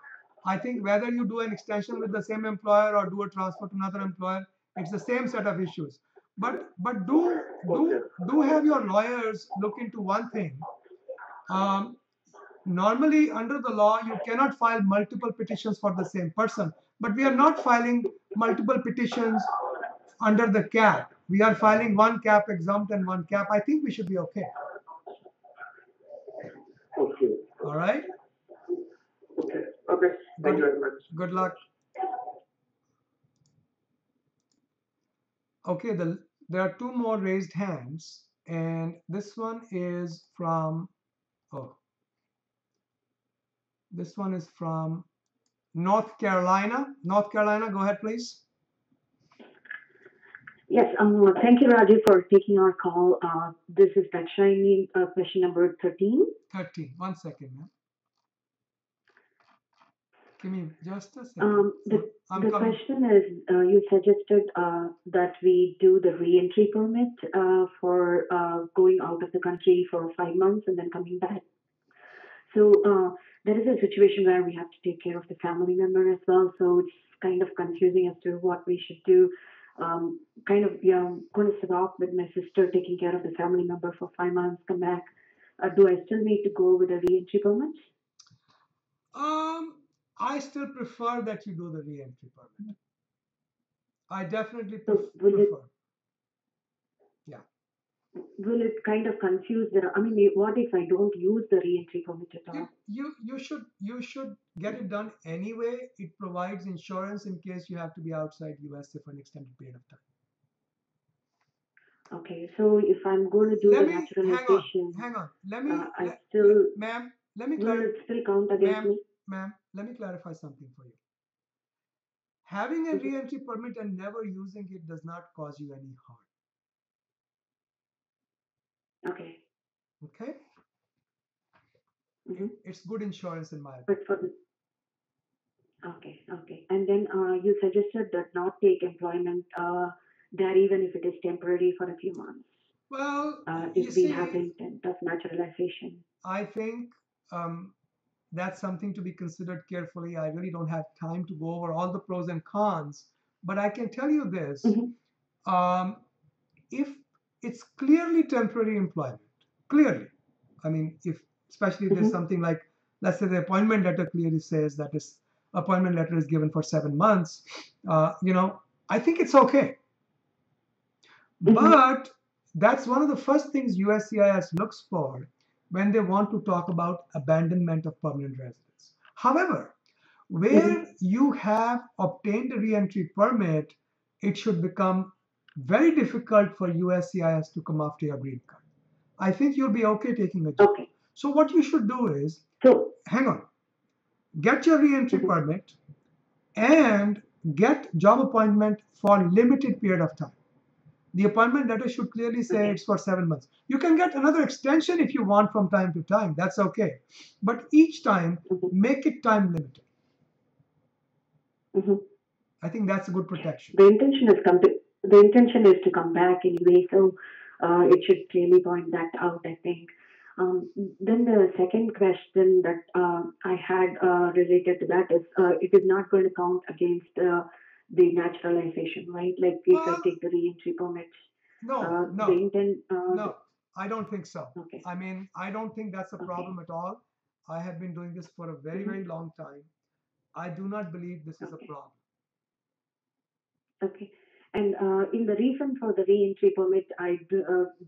I think whether you do an extension with the same employer or do a transfer to another employer, it's the same set of issues. But do have your lawyers look into one thing. Normally, under the law, you cannot file multiple petitions for the same person. But we are not filing multiple petitions under the cap. We are filing one cap exempt and one cap. I think we should be okay. Okay. All right. Okay. Okay. Thank you very much. Good luck. Okay. There are 2 more raised hands, and this one is from. This one is from North Carolina. North Carolina, go ahead, please. Yes, thank you, Rajiv, for taking our call. This is Dakshini, question number 13. 13. 1 second, ma'am. Give me just a second. The question is, you suggested that we do the re-entry permit for going out of the country for 5 months and then coming back. So there is a situation where we have to take care of the family member as well. So it's kind of confusing as to what we should do. Kind of, going to stop with my sister taking care of the family member for 5 months, come back. Do I still need to go with a re-entry permit? I still prefer that you do the re-entry permit. I definitely So prefer. Yeah. Will it kind of confuse the? I mean, what if I don't use the re-entry permit at all? You should get it done anyway. It provides insurance in case you have to be outside USA for an extended period of time. Okay, so if I'm going to do the naturalization, hang on. Ma'am, let me will it still count against me? Ma'am, let me clarify something for you. Having a re-entry permit and never using it does not cause you any harm. Okay. Okay. Mm-hmm. It's good insurance in my opinion. But for the okay, and then you suggested that not take employment there even if it is temporary for a few months. Well, if we have the intent of naturalization. I think that's something to be considered carefully. I really don't have time to go over all the pros and cons, but I can tell you this. Mm-hmm. If it's clearly temporary employment, clearly, I mean, if especially there's something like, let's say the appointment letter clearly says that this appointment letter is given for 7 months, I think it's okay. But that's one of the first things USCIS looks for when they want to talk about abandonment of permanent residence. However, where you have obtained a re-entry permit, it should become very difficult for USCIS to come after your green card. I think you'll be okay taking a job. Okay. So what you should do is, hang on, get your re-entry permit and get job appointment for limited period of time. The appointment letter should clearly say it's for 7 months. You can get another extension if you want from time to time. That's okay. But each time, make it time limited. I think that's a good protection. The intention is to come back anyway, so it should clearly point that out, I think. Then the second question that I had related to that is it is not going to count against the naturalization, right? Like if I take the re-entry permit. No, I don't think so. Okay. I mean, I don't think that's a problem at all. I have been doing this for a very, very long time. I do not believe this is a problem. Okay. And in the reason for the re-entry permit,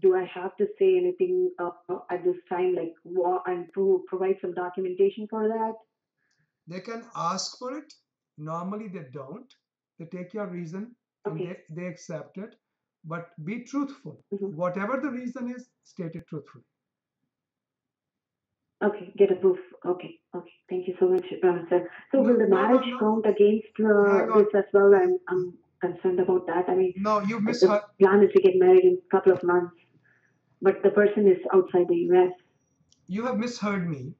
do I have to say anything at this time, like and provide some documentation for that? They can ask for it. Normally they don't. They take your reason and they accept it. But be truthful. Whatever the reason is, state it truthfully. Okay, get a proof. Okay. Thank you so much, sir. So will the marriage count against this as well? I'm concerned about that. I mean, no, you misheard. The plan is to get married in a couple of months, but the person is outside the US. You have misheard me.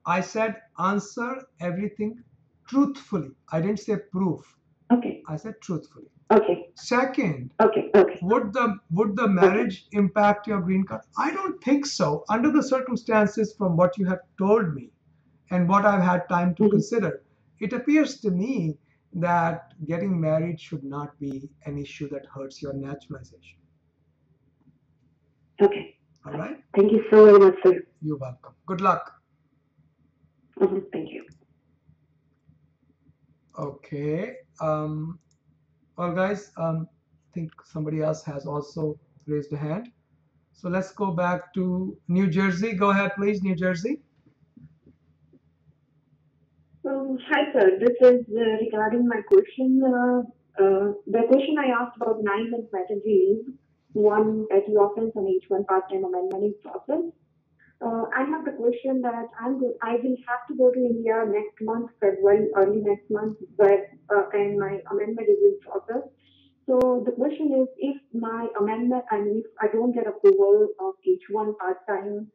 I said answer everything truthfully. I didn't say proof. Okay. I said truthfully. Okay. Second, okay. Would the marriage impact your green card? I don't think so. Under the circumstances from what you have told me and what I've had time to consider, it appears to me that getting married should not be an issue that hurts your naturalization. Okay. All right. Thank you so very much, sir. You're welcome. Good luck. Thank you. Okay. Well, guys, I think somebody else has also raised a hand. So let's go back to New Jersey. Go ahead, please, New Jersey. Hi, sir. This is regarding my question. The question I asked about 9-month maternity leave, one petty offense and H1 part-time amendment in process. I have the question that I will have to go to India next month, February, early next month, and my amendment is in process. So the question is, if my amendment, and if I don't get approval of H1 part-time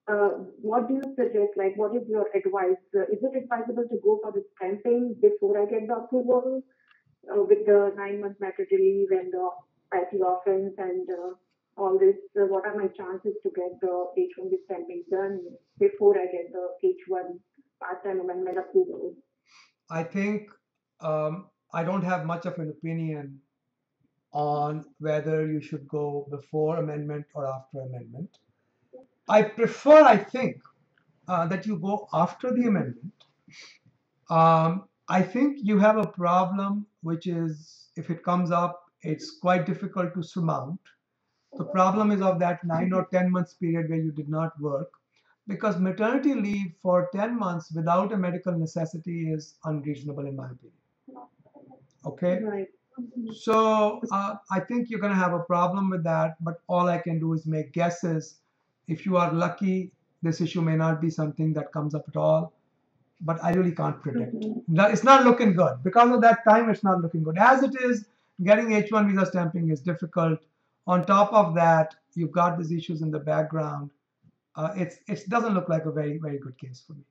what do you suggest? Like, what is your advice? Is it advisable to go for the stamping before I get the approval with the 9 month maternity leave and the petty offense and all this? What are my chances to get the H1B stamping done before I get the H1 part-time amendment approval? I think I don't have much of an opinion on whether you should go before amendment or after amendment. I prefer, I think, that you go after the amendment. I think you have a problem, which is if it comes up, it's quite difficult to surmount. The problem is of that 9 or 10 months period where you did not work, because maternity leave for 10 months without a medical necessity is unreasonable in my opinion. Okay? Right. So I think you're going to have a problem with that, but all I can do is make guesses. If you are lucky, this issue may not be something that comes up at all, but I really can't predict. It's not looking good. Because of that time, it's not looking good. As it is, getting H1 visa stamping is difficult. On top of that, you've got these issues in the background. It doesn't look like a very, very good case for me.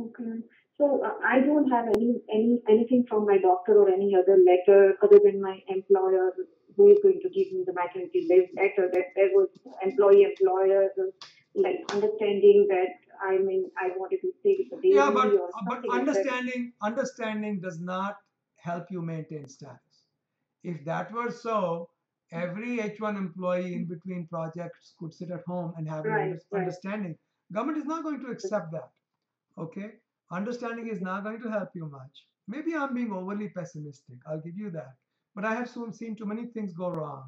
Okay. So I don't have anything from my doctor or any other letter other than my employer who is going to give me the maternity leave letter, that there was employer like understanding that I wanted to stay with the baby. Yeah, but or something understanding does not help you maintain status. If that were so, every H1 employee in between projects could sit at home and have an understanding. Government is not going to accept that. Okay? Understanding is not going to help you much. Maybe I'm being overly pessimistic. I'll give you that. But I have seen too many things go wrong.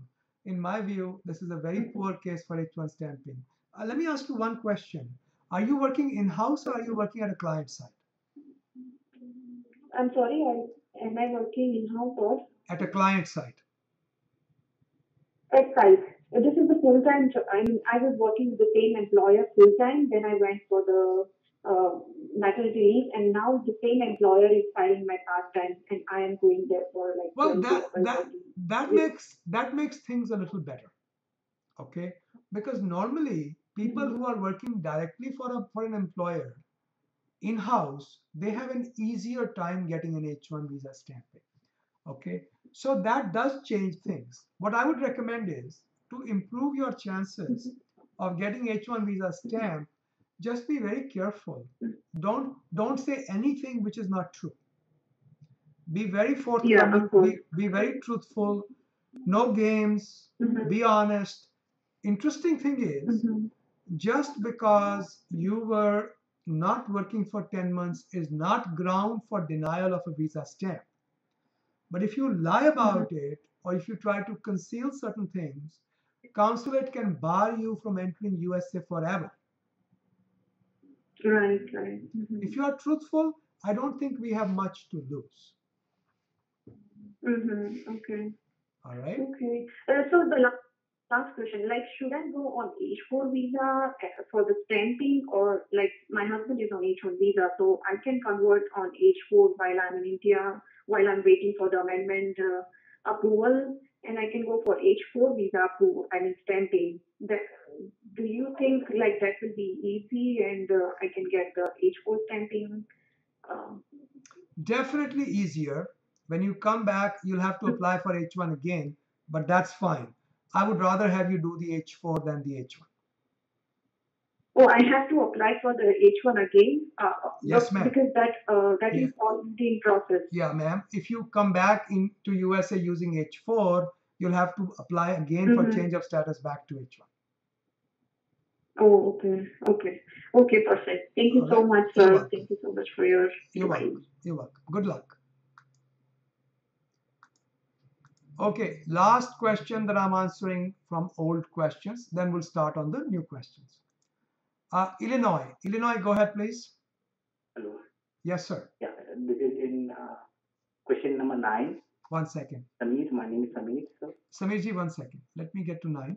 In my view, this is a very poor case for H1 stamping. Let me ask you one question. Are you working in-house or are you working at a client site? I'm sorry, am I working in-house or? At a client site. At site. This is the full-time. I was working with the same employer full-time. Then I went for the maternity leave, and now the same employer is filing my part-time, and I am going there for like. Well, that makes things a little better. Okay, because normally people who are working directly for an employer in-house, they have an easier time getting an H1 visa stamping. Okay, so that does change things. What I would recommend is to improve your chances of getting H1 visa stamp. Just be very careful. Don't say anything which is not true. Be very forthcoming. Be very truthful. No games. Be honest. Interesting thing is, just because you were not working for 10 months is not ground for denial of a visa stamp. But if you lie about it, or if you try to conceal certain things, consulate can bar you from entering USA forever. Right. If you are truthful, I don't think we have much to lose. Okay. All right. Okay. So the last question, like, should I go on H4 visa for the stamping, or like my husband is on H1 visa, so I can convert on H4 while I'm in India, while I'm waiting for the amendment approval, and I can go for H4 visa approval, stamping. Do you think like that will be easy and I can get the H4 stamping? Definitely easier. When you come back, you'll have to apply for H1 again, but that's fine. I would rather have you do the H4 than the H1. Oh, I have to apply for the H1 again? Yes, ma'am. Because that is already in process. Yeah, ma'am. If you come back into USA using H4, you'll have to apply again for change of status back to H1. Oh, okay. Okay, perfect. Thank you so much, sir. Thank you so much for your advice. You're welcome. Good luck. Okay, last question that I'm answering from old questions. Then we'll start on the new questions. Illinois, go ahead, please. Hello. Yes, sir. Yeah, this is in question number 9. 1 second. Samir, my name is Samir, sir. Samirji, 1 second. Let me get to 9.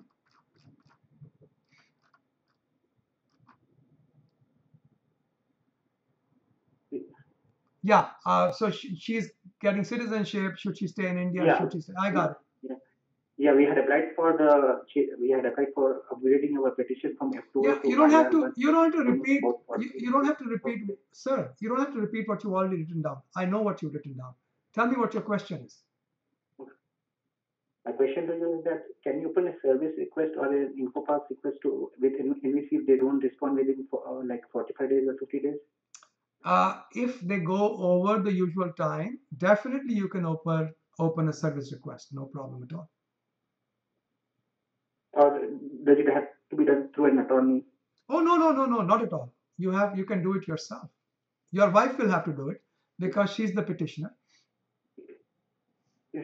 Yeah, so she's getting citizenship. Should she stay in India? Yeah. Should she stay? I got it. Yeah. Yeah, we had applied for upgrading our petition from F2 Yeah, to you don't have to. IR1. You don't have to repeat. Both You don't have to repeat, sir. You don't have to repeat what you've already written down. I know what you've written down. Tell me what your question is. My question to you is that can you open a service request or an InfoPass request to with NVC if they don't respond within like 45 days or 50 days? If they go over the usual time, definitely you can open a service request. No problem at all. Or does it have to be done through an attorney? Oh no, not at all. You can do it yourself. Your wife will have to do it because she's the petitioner. Is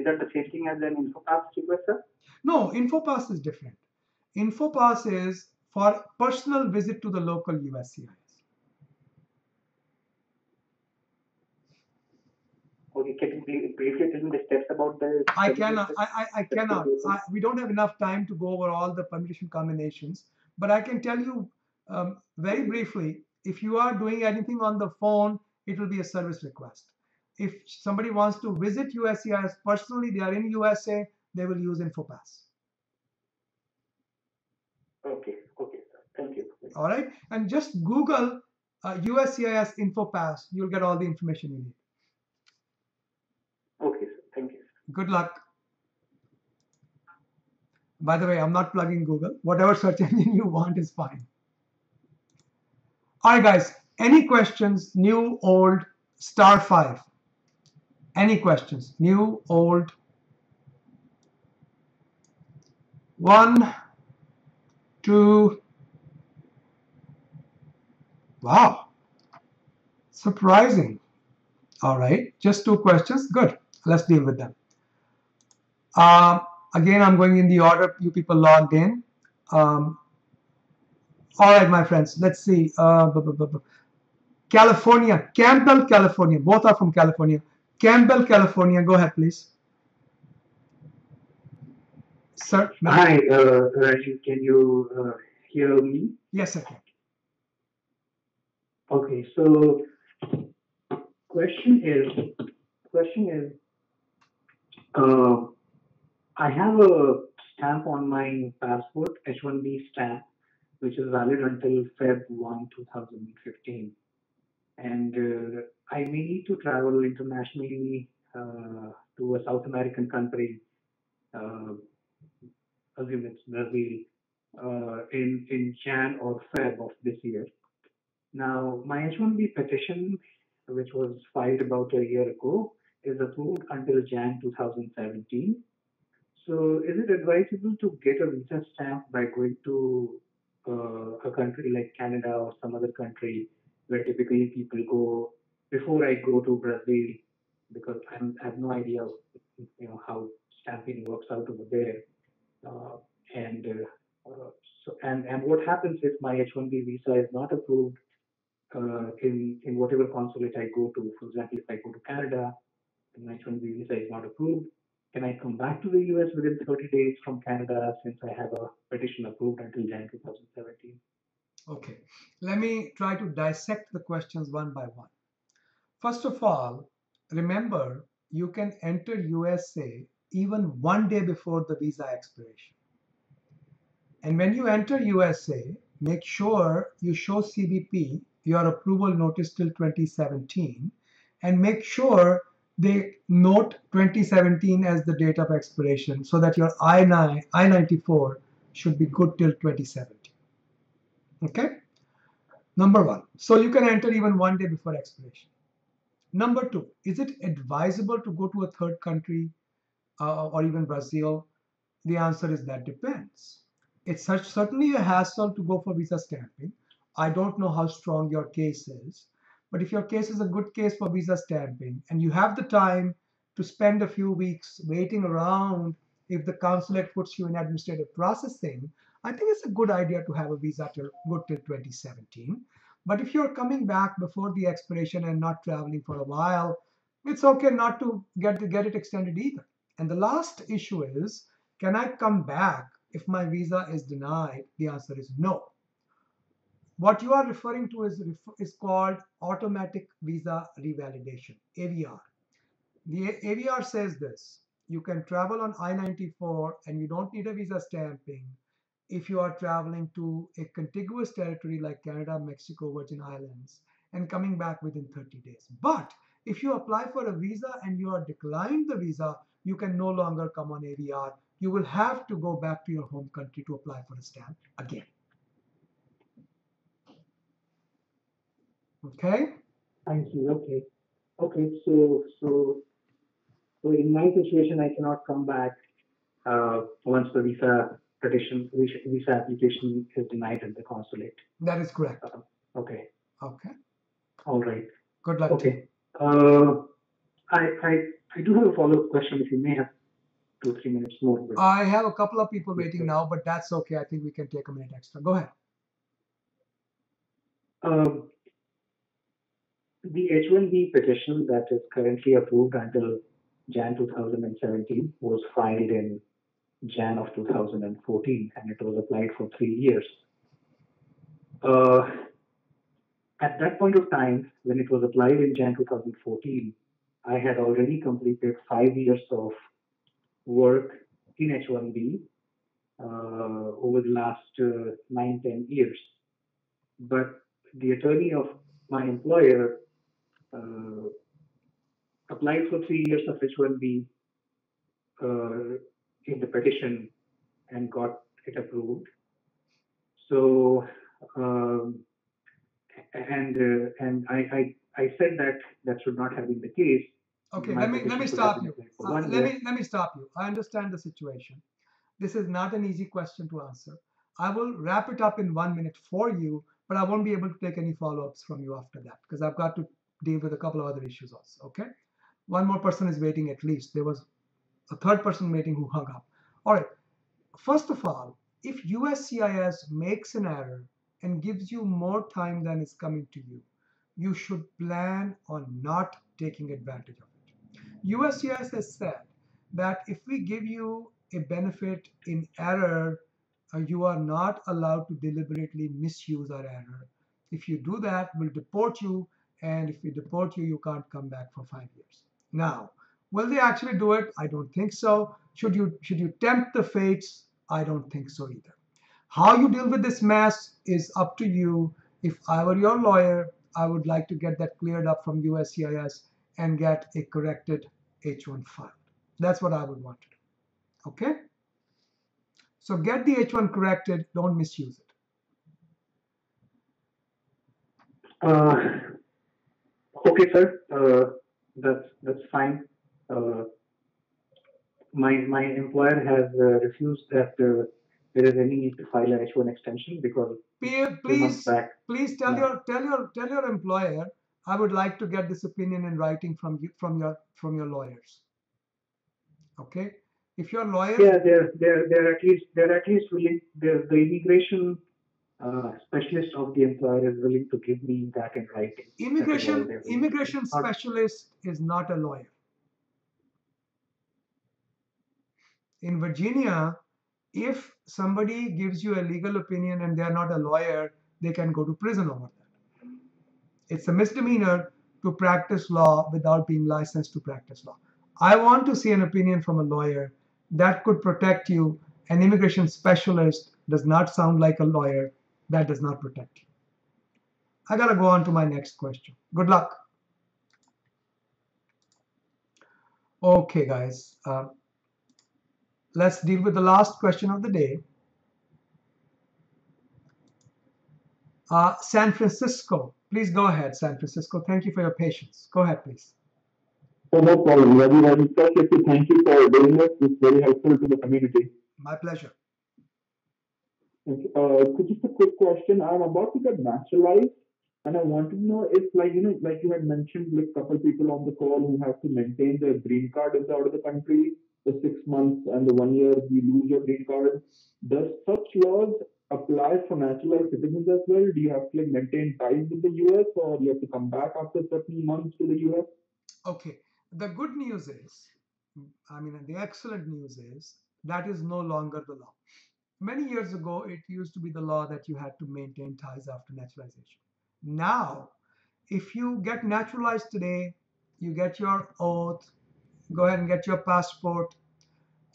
that the same thing as an InfoPass request, sir? No, InfoPass is different. InfoPass is for personal visit to the local USCIS. Okay, can you briefly tell me the steps about the? I cannot. We don't have enough time to go over all the permutation combinations, but I can tell you very briefly. If you are doing anything on the phone, it will be a service request. If somebody wants to visit USCIS personally, they are in USA, they will use InfoPass. Okay, sir. Thank you. All right, and just Google USCIS InfoPass. You'll get all the information you need. Okay, sir. Thank you. Good luck. By the way, I'm not plugging Google. Whatever search engine you want is fine. All right, guys. Any questions? New, old, *5. Any questions? New, old. 1, 2. Wow. Surprising. All right. Just 2 questions. Good. Let's deal with them. Again, I'm going in the order you people logged in. All right, my friends. Let's see. California. Campbell, California. Both are from California. Campbell, California. Go ahead, please. Sir. Hi, Rajiv. Can you hear me? Yes, I can. Okay, so question is, I have a stamp on my passport, H1B stamp, which is valid until Feb 1, 2015. And I may need to travel internationally to a South American country, assume it's Brazil, in Jan or Feb of this year. Now, my H1B petition, which was filed about a year ago, is approved until Jan 2017. So is it advisable to get a visa stamp by going to a country like Canada or some other country where typically people go before I go to Brazil, because I have no idea of, how stamping works out over there. And what happens if my H1B visa is not approved in whatever consulate I go to? For example, if I go to Canada and my H1B visa is not approved, can I come back to the US within 30 days from Canada since I have a petition approved until Jan 2017? Okay, let me try to dissect the questions one by one. First of all, remember, you can enter USA even 1 day before the visa expiration. And when you enter USA, make sure you show CBP your approval notice till 2017, and make sure they note 2017 as the date of expiration so that your I-94 should be good till 2017. Okay? Number 1. So you can enter even 1 day before expiration. Number 2, is it advisable to go to a third country or even Brazil? The answer is that depends. It's certainly a hassle to go for visa stamping. I don't know how strong your case is, but if your case is a good case for visa stamping and you have the time to spend a few weeks waiting around if the consulate puts you in administrative processing, I think it's a good idea to have a visa good till 2017. But if you're coming back before the expiration and not traveling for a while, it's okay not to get it extended either. And the last issue is, can I come back if my visa is denied? The answer is no. What you are referring to is called automatic visa revalidation, AVR. The AVR says this: you can travel on I-94 and you don't need a visa stamping if you are traveling to a contiguous territory like Canada, Mexico, Virgin Islands, and coming back within 30 days. But if you apply for a visa and you are declined the visa, you can no longer come on AVR. You will have to go back to your home country to apply for a stamp again. Okay? I see. Okay. Okay. So in my situation, I cannot come back once the visa application is denied at the consulate. That is correct. Okay. Okay. All right. Good luck. Okay. I do have a follow-up question. If you may have 2-3 minutes more. I have a couple of people waiting now, but that's okay. I think we can take a minute extra. Go ahead. The H-1B petition that is currently approved until Jan 2017 was filed in Jan of 2014, and it was applied for 3 years. At that point of time, when it was applied in Jan 2014, I had already completed 5 years of work in H-1B over the last 9-10 years. But the attorney of my employer applied for 3 years of H-1B in the petition and got it approved. So, and I said that should not have been the case. Okay, let me stop you. Let me stop you. I understand the situation. This is not an easy question to answer. I will wrap it up in 1 minute for you, but I won't be able to take any follow-ups from you after that because I've got to deal with a couple of other issues also. Okay, one more person is waiting at least. There was a third person waiting who hung up. All right. First of all, if USCIS makes an error and gives you more time than is coming to you, you should plan on not taking advantage of it. USCIS has said that if we give you a benefit in error, you are not allowed to deliberately misuse our error. If you do that, we'll deport you, and if we deport you, you can't come back for 5 years. Now, will they actually do it? I don't think so. Should you tempt the fates? I don't think so either. How you deal with this mess is up to you. If I were your lawyer, I would like to get that cleared up from USCIS and get a corrected H-1 filed. That's what I would want to do. Okay? So get the H-1 corrected. Don't misuse it. Okay, sir. That's fine. My employer has refused that there is any need to file an H-1 extension because please tell your employer I would like to get this opinion in writing from your lawyers. Okay, if your lawyer they're at least willing. The immigration specialist of the employer is willing to give me that in writing. Immigration specialist is not a lawyer. In Virginia, if somebody gives you a legal opinion and they are not a lawyer, they can go to prison over that. It's a misdemeanor to practice law without being licensed to practice law. I want to see an opinion from a lawyer that could protect you. An immigration specialist does not sound like a lawyer. That does not protect you. I gotta go on to my next question. Good luck. Okay, guys. Let's deal with the last question of the day. San Francisco. Please go ahead, San Francisco. Thank you for your patience. Go ahead, please. Oh, no problem, Rajiv. Thank you for doing this. It's very helpful to the community. My pleasure. Just a quick question. I'm about to get naturalized, and I want to know if, like you had mentioned, like a couple people on the call who have to maintain their green card if they're out of the country, the 6 months and the 1 year you lose your green card. Does such laws apply for naturalized citizens as well? Do you have to maintain ties with the US, or do you have to come back after certain months to the US? Okay. The good news is, the excellent news is, that is no longer the law. Many years ago, it used to be the law that you had to maintain ties after naturalization. Now, if you get naturalized today, you get your oath, go ahead and get your passport,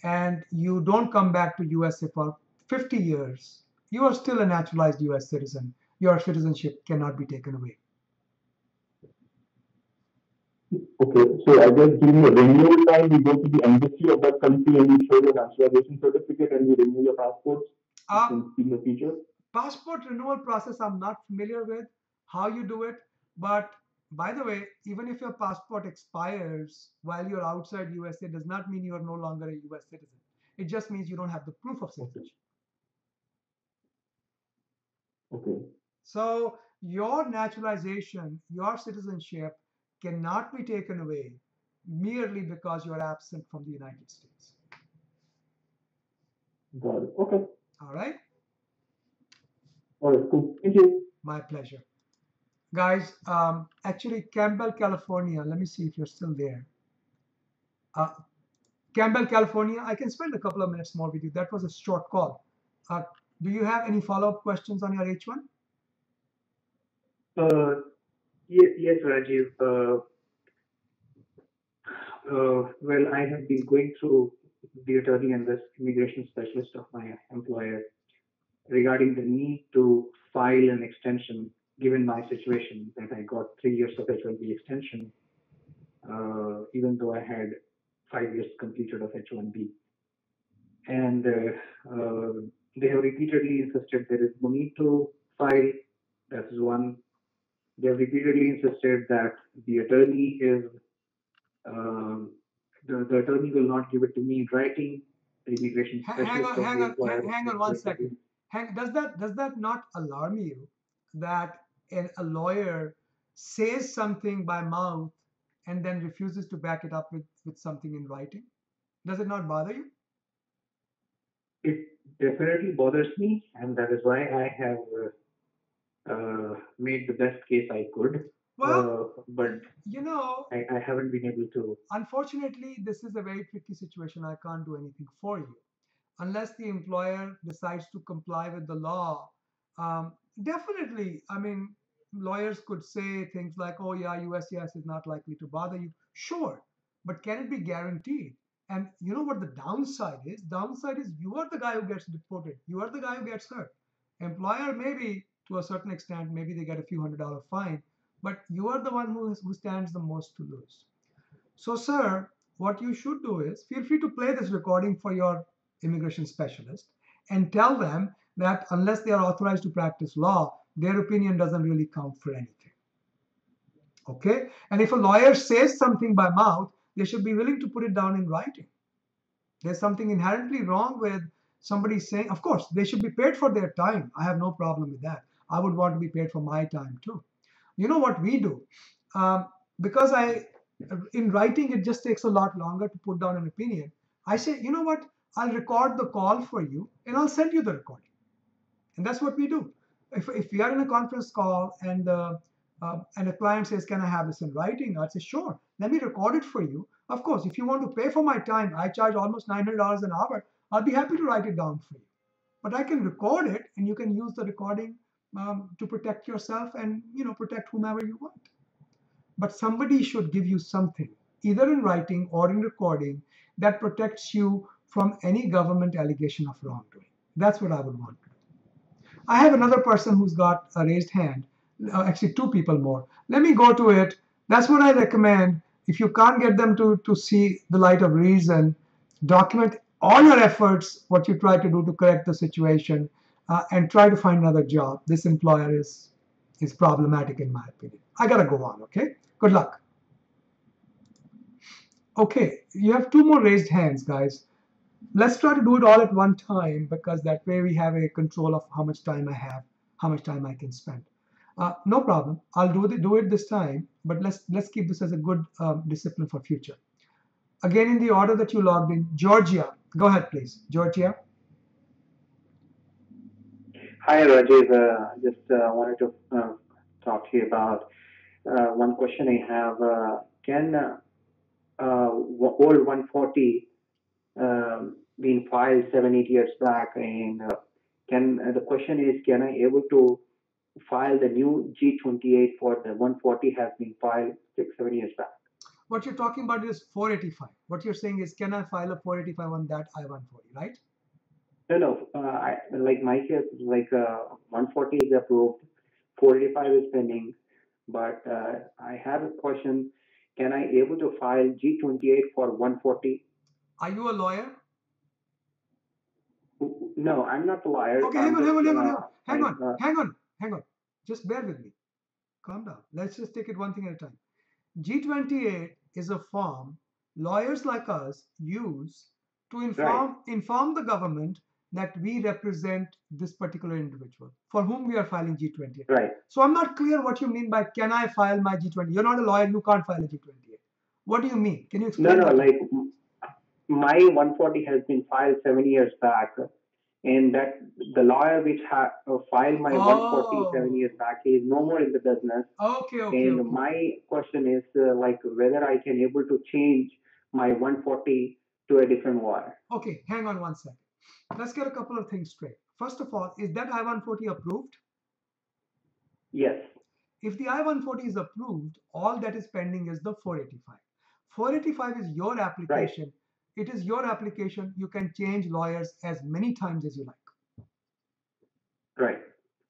and you don't come back to USA for 50 years, you are still a naturalized US citizen. Your citizenship cannot be taken away. Okay, so I guess during the renewal time, you go to the embassy of that country and you show your naturalization certificate and you renew your passports in the future. Passport renewal process, I'm not familiar with how you do it, but by the way, even if your passport expires while you're outside USA, does not mean you are no longer a US citizen. It just means you don't have the proof of citizenship. Okay. So your naturalization, your citizenship cannot be taken away merely because you're absent from the United States. Got it. Okay. All right. All right, cool. Thank you. My pleasure. Guys, actually, Campbell, California, let me see if you're still there. Campbell, California, I can spend a couple of minutes more with you. That was a short call. Do you have any follow-up questions on your H1? Yes, Rajiv. Well, I have been going through the attorney and the immigration specialist of my employer regarding the need to file an extension given my situation that I got 3 years of H1B extension, even though I had 5 years completed of H1B. And they have repeatedly insisted there is no need to file. That is one. They have repeatedly insisted that the attorney is the attorney will not give it to me in writing. The immigration specialist hang on 1 second. Does that not alarm you that a lawyer says something by mouth and then refuses to back it up with something in writing? Does it not bother you? It definitely bothers me, and that is why I have made the best case I could. Well, but you know, I haven't been able to. Unfortunately, this is a very tricky situation. I can't do anything for you. Unless the employer decides to comply with the law, definitely, I mean, lawyers could say things like, oh yeah, USCIS is not likely to bother you. Sure, but can it be guaranteed? And you know what the downside is? Downside is you are the guy who gets deported. You are the guy who gets hurt. Employer, maybe to a certain extent, maybe they get a few $100 fine, but you are the one who stands the most to lose. So, sir, what you should do is feel free to play this recording for your immigration specialist and tell them that unless they are authorized to practice law, their opinion doesn't really count for anything. Okay? And if a lawyer says something by mouth, they should be willing to put it down in writing. There's something inherently wrong with somebody saying, of course, they should be paid for their time. I have no problem with that. I would want to be paid for my time too. You know what we do? Because in writing, it just takes a lot longer to put down an opinion. I say, you know what? I'll record the call for you and I'll send you the recording. And that's what we do. If we are in a conference call and a client says, can I have this in writing? I'd say, sure, let me record it for you. Of course, if you want to pay for my time, I charge almost $900 an hour. I'll be happy to write it down for you. But I can record it and you can use the recording to protect yourself and protect whomever you want. But somebody should give you something, either in writing or in recording, that protects you from any government allegation of wrongdoing. That's what I would want to do. I have another person who's got a raised hand, actually 2 people more. Let me go to it. That's what I recommend. If you can't get them to see the light of reason, document all your efforts, what you try to do to correct the situation, and try to find another job. This employer is problematic in my opinion. I gotta go on, okay? Good luck. Okay, you have 2 more raised hands, guys. Let's try to do it all at one time because that way we have a control of how much time I have, how much time I can spend. No problem. I'll do it this time, but let's keep this as a good discipline for future. Again, in the order that you logged in, Georgia. Go ahead, please. Georgia. Hi, Rajiv. Just wanted to talk to you about one question I have. Can old 140 been filed 7-8 years back, and the question is, can I able to file the new G28 for the 140 has been filed 6-7 years back? What you're talking about is 485. What you're saying is, can I file a 485 on that I-140, right? No. Like my case, like 140 is approved, 485 is pending, but I have a question. Can I able to file G28 for 140? Are you a lawyer? No, I'm not a lawyer. Okay, hang on. Just bear with me. Calm down. Let's just take it one thing at a time. G28 is a form lawyers like us use to inform the government that we represent this particular individual for whom we are filing G28. Right. So I'm not clear what you mean by can I file my G28? You're not a lawyer, you can't file a G28. What do you mean? Can you explain? No, like my 140 has been filed 7 years back, and that the lawyer which filed my 140 7 years back is no more in the business. Okay. My question is like whether I can able to change my 140 to a different lawyer. Okay, hang on one second. Let's get a couple of things straight. First of all, is that I-140 approved? Yes. If the I-140 is approved, all that is pending is the 485. 485 is your application. Right. It is your application. You can change lawyers as many times as you like. Right.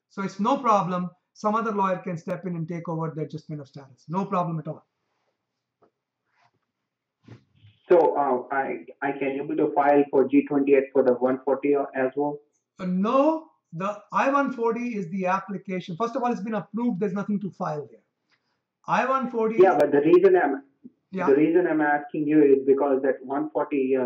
So it's no problem. Some other lawyer can step in and take over the adjustment of status. No problem at all. So I can able to file for G28 for the 140 as well? No, the I-140 is the application. First of all, it's been approved. There's nothing to file there. I-140. Yeah, but the reason I'm asking you is because that 140,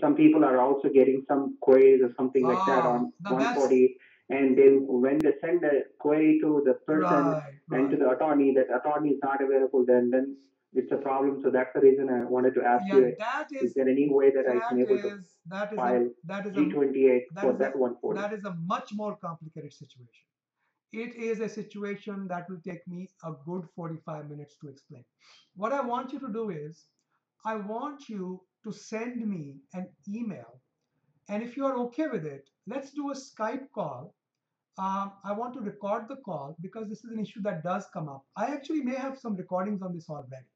some people are also getting some queries or something like that on 140. And then when they send a query to the person and to the attorney, that attorney is not available, then it's a problem. So that's the reason I wanted to ask you. Is there any way that I can able to file G28 for that 140? That is a much more complicated situation. It is a situation that will take me a good 45 minutes to explain. What I want you to do is, I want you to send me an email. And if you are okay with it, let's do a Skype call. I want to record the call because this is an issue that does come up. I actually may have some recordings on this already.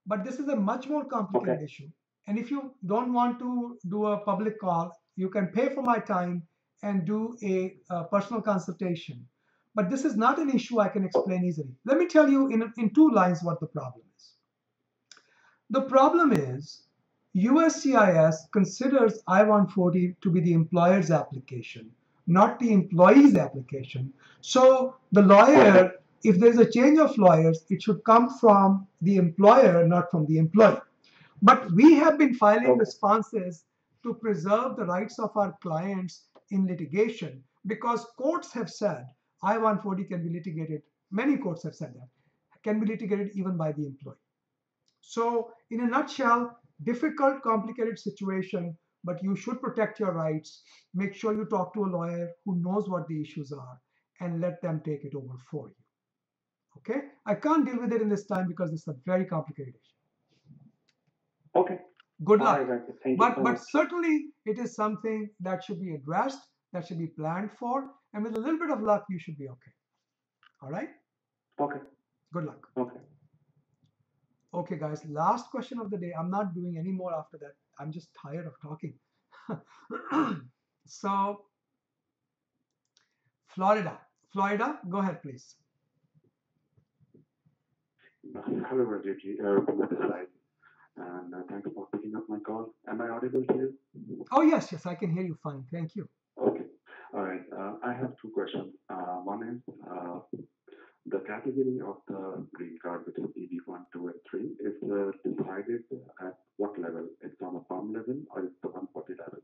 But this is a much more complicated issue. And if you don't want to do a public call, you can pay for my time and do a personal consultation. But this is not an issue I can explain easily. Let me tell you in 2 lines what the problem is. The problem is USCIS considers I-140 to be the employer's application, not the employee's application. So the lawyer, if there's a change of lawyers, it should come from the employer, not from the employee. But we have been filing responses to preserve the rights of our clients in litigation because courts have said I-140 can be litigated. Many courts have said that can be litigated even by the employee. So in a nutshell, difficult, complicated situation, but you should protect your rights. Make sure you talk to a lawyer who knows what the issues are and let them take it over for you. Okay? I can't deal with it in this time because it's a very complicated issue. Okay. Good luck. But certainly it is something that should be addressed, that should be planned for, and with a little bit of luck, you should be okay. All right? Okay. Good luck. Okay. Okay, guys, last question of the day. I'm not doing any more after that. I'm just tired of talking. So, Florida, go ahead, please. Hello, Rajiv. And thanks for picking up my call. Am I audible to you? Oh, yes, I can hear you fine. Thank you. Okay. All right. I have 2 questions. One is the category of the green card, which is EB1, 2, and 3, is decided at what level? It's on a PERM level or it's the 140 level?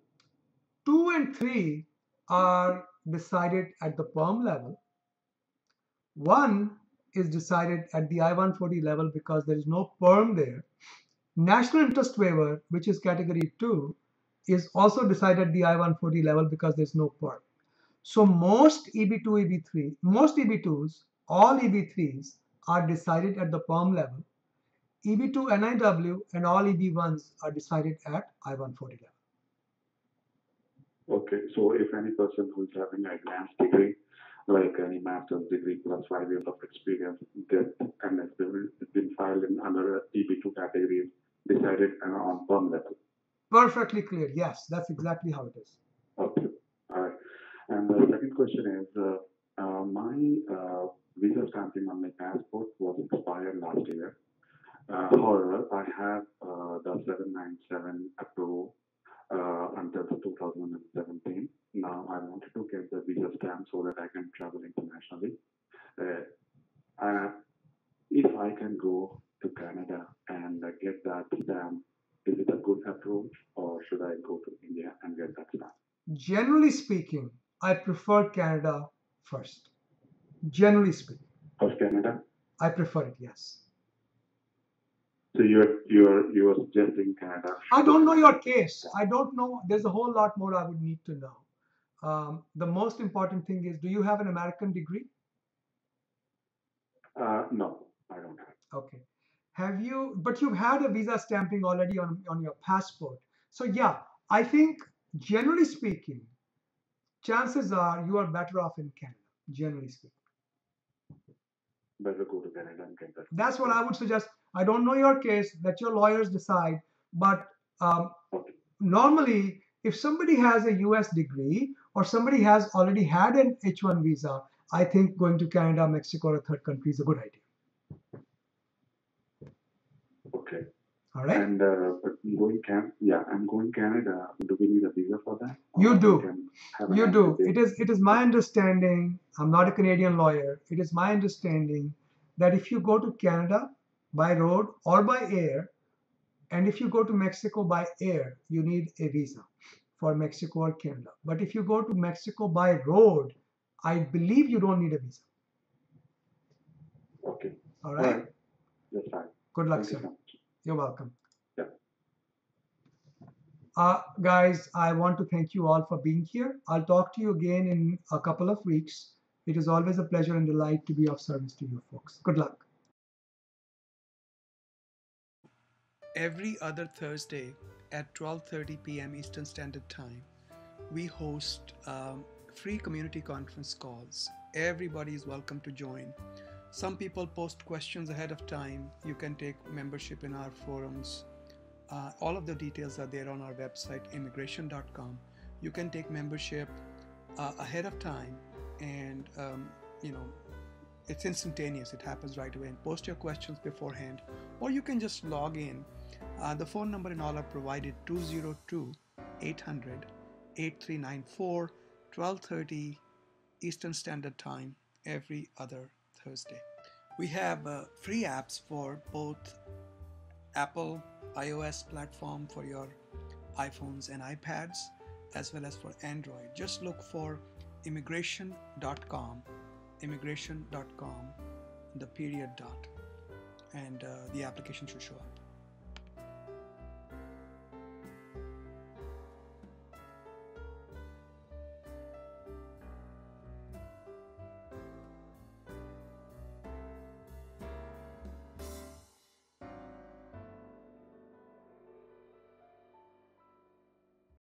2 and 3 are decided at the PERM level. 1 is decided at the I-140 level because there is no PERM there. National interest waiver, which is category 2, is also decided at the I-140 level because there's no PERM. So most EB2, EB3, most EB2s, all EB3s are decided at the PERM level. EB2 NIW and all EB1s are decided at I-140 level. Okay, so if any person who is having an advanced degree like any master's degree plus 5 years of experience, and it's been filed in under EB2 category, decided on perm level. Perfectly clear. Yes, that's exactly how it is. Okay. All right. And the second question is, my visa stamping on my passport was expired last year. However, I have the 797 approved until 2017. Now I wanted to get the visa stamp so that I can travel internationally. If I can go to Canada and get that stamp, is it a good approach, or should I go to India and get that stamp? Generally speaking, I prefer Canada first. Generally speaking. First Canada? I prefer it, yes. So you're suggesting Canada? I don't know your case. I don't know. There's a whole lot more I would need to know. The most important thing is, do you have an American degree? No, I don't have. Okay. But you've had a visa stamping already on your passport. So yeah, I think generally speaking, chances are you are better off in Canada, generally speaking. Better go to Canada and get that. That's what I would suggest. I don't know your case, let your lawyers decide. But normally, if somebody has a US degree or somebody has already had an H1 visa, I think going to Canada, Mexico, or a third country is a good idea. Okay. All right. And I'm going Canada. Do we need a visa for that? You do. You do. It is my understanding. I'm not a Canadian lawyer. It is my understanding that if you go to Canada by road or by air, and if you go to Mexico by air, you need a visa for Mexico or Canada. But if you go to Mexico by road, I believe you don't need a visa. Okay. All right. That's fine. Good luck, Thank you sir. so much. You're welcome. Yeah. Guys, I want to thank you all for being here. I'll talk to you again in a couple of weeks. It is always a pleasure and delight to be of service to you folks. Good luck. Every other Thursday at 12:30 p.m. Eastern Standard Time, we host free community conference calls. Everybody is welcome to join. Some people post questions ahead of time. You can take membership in our forums. All of the details are there on our website, immigration.com. You can take membership ahead of time, and it's instantaneous. It happens right away. And post your questions beforehand, or you can just log in. The phone number and all are provided: 202-800-8394, 12:30 Eastern Standard Time every other Thursday. We have free apps for both Apple iOS platform for your iPhones and iPads, as well as for Android. Just look for immigration.com, the period dot, and the application should show up.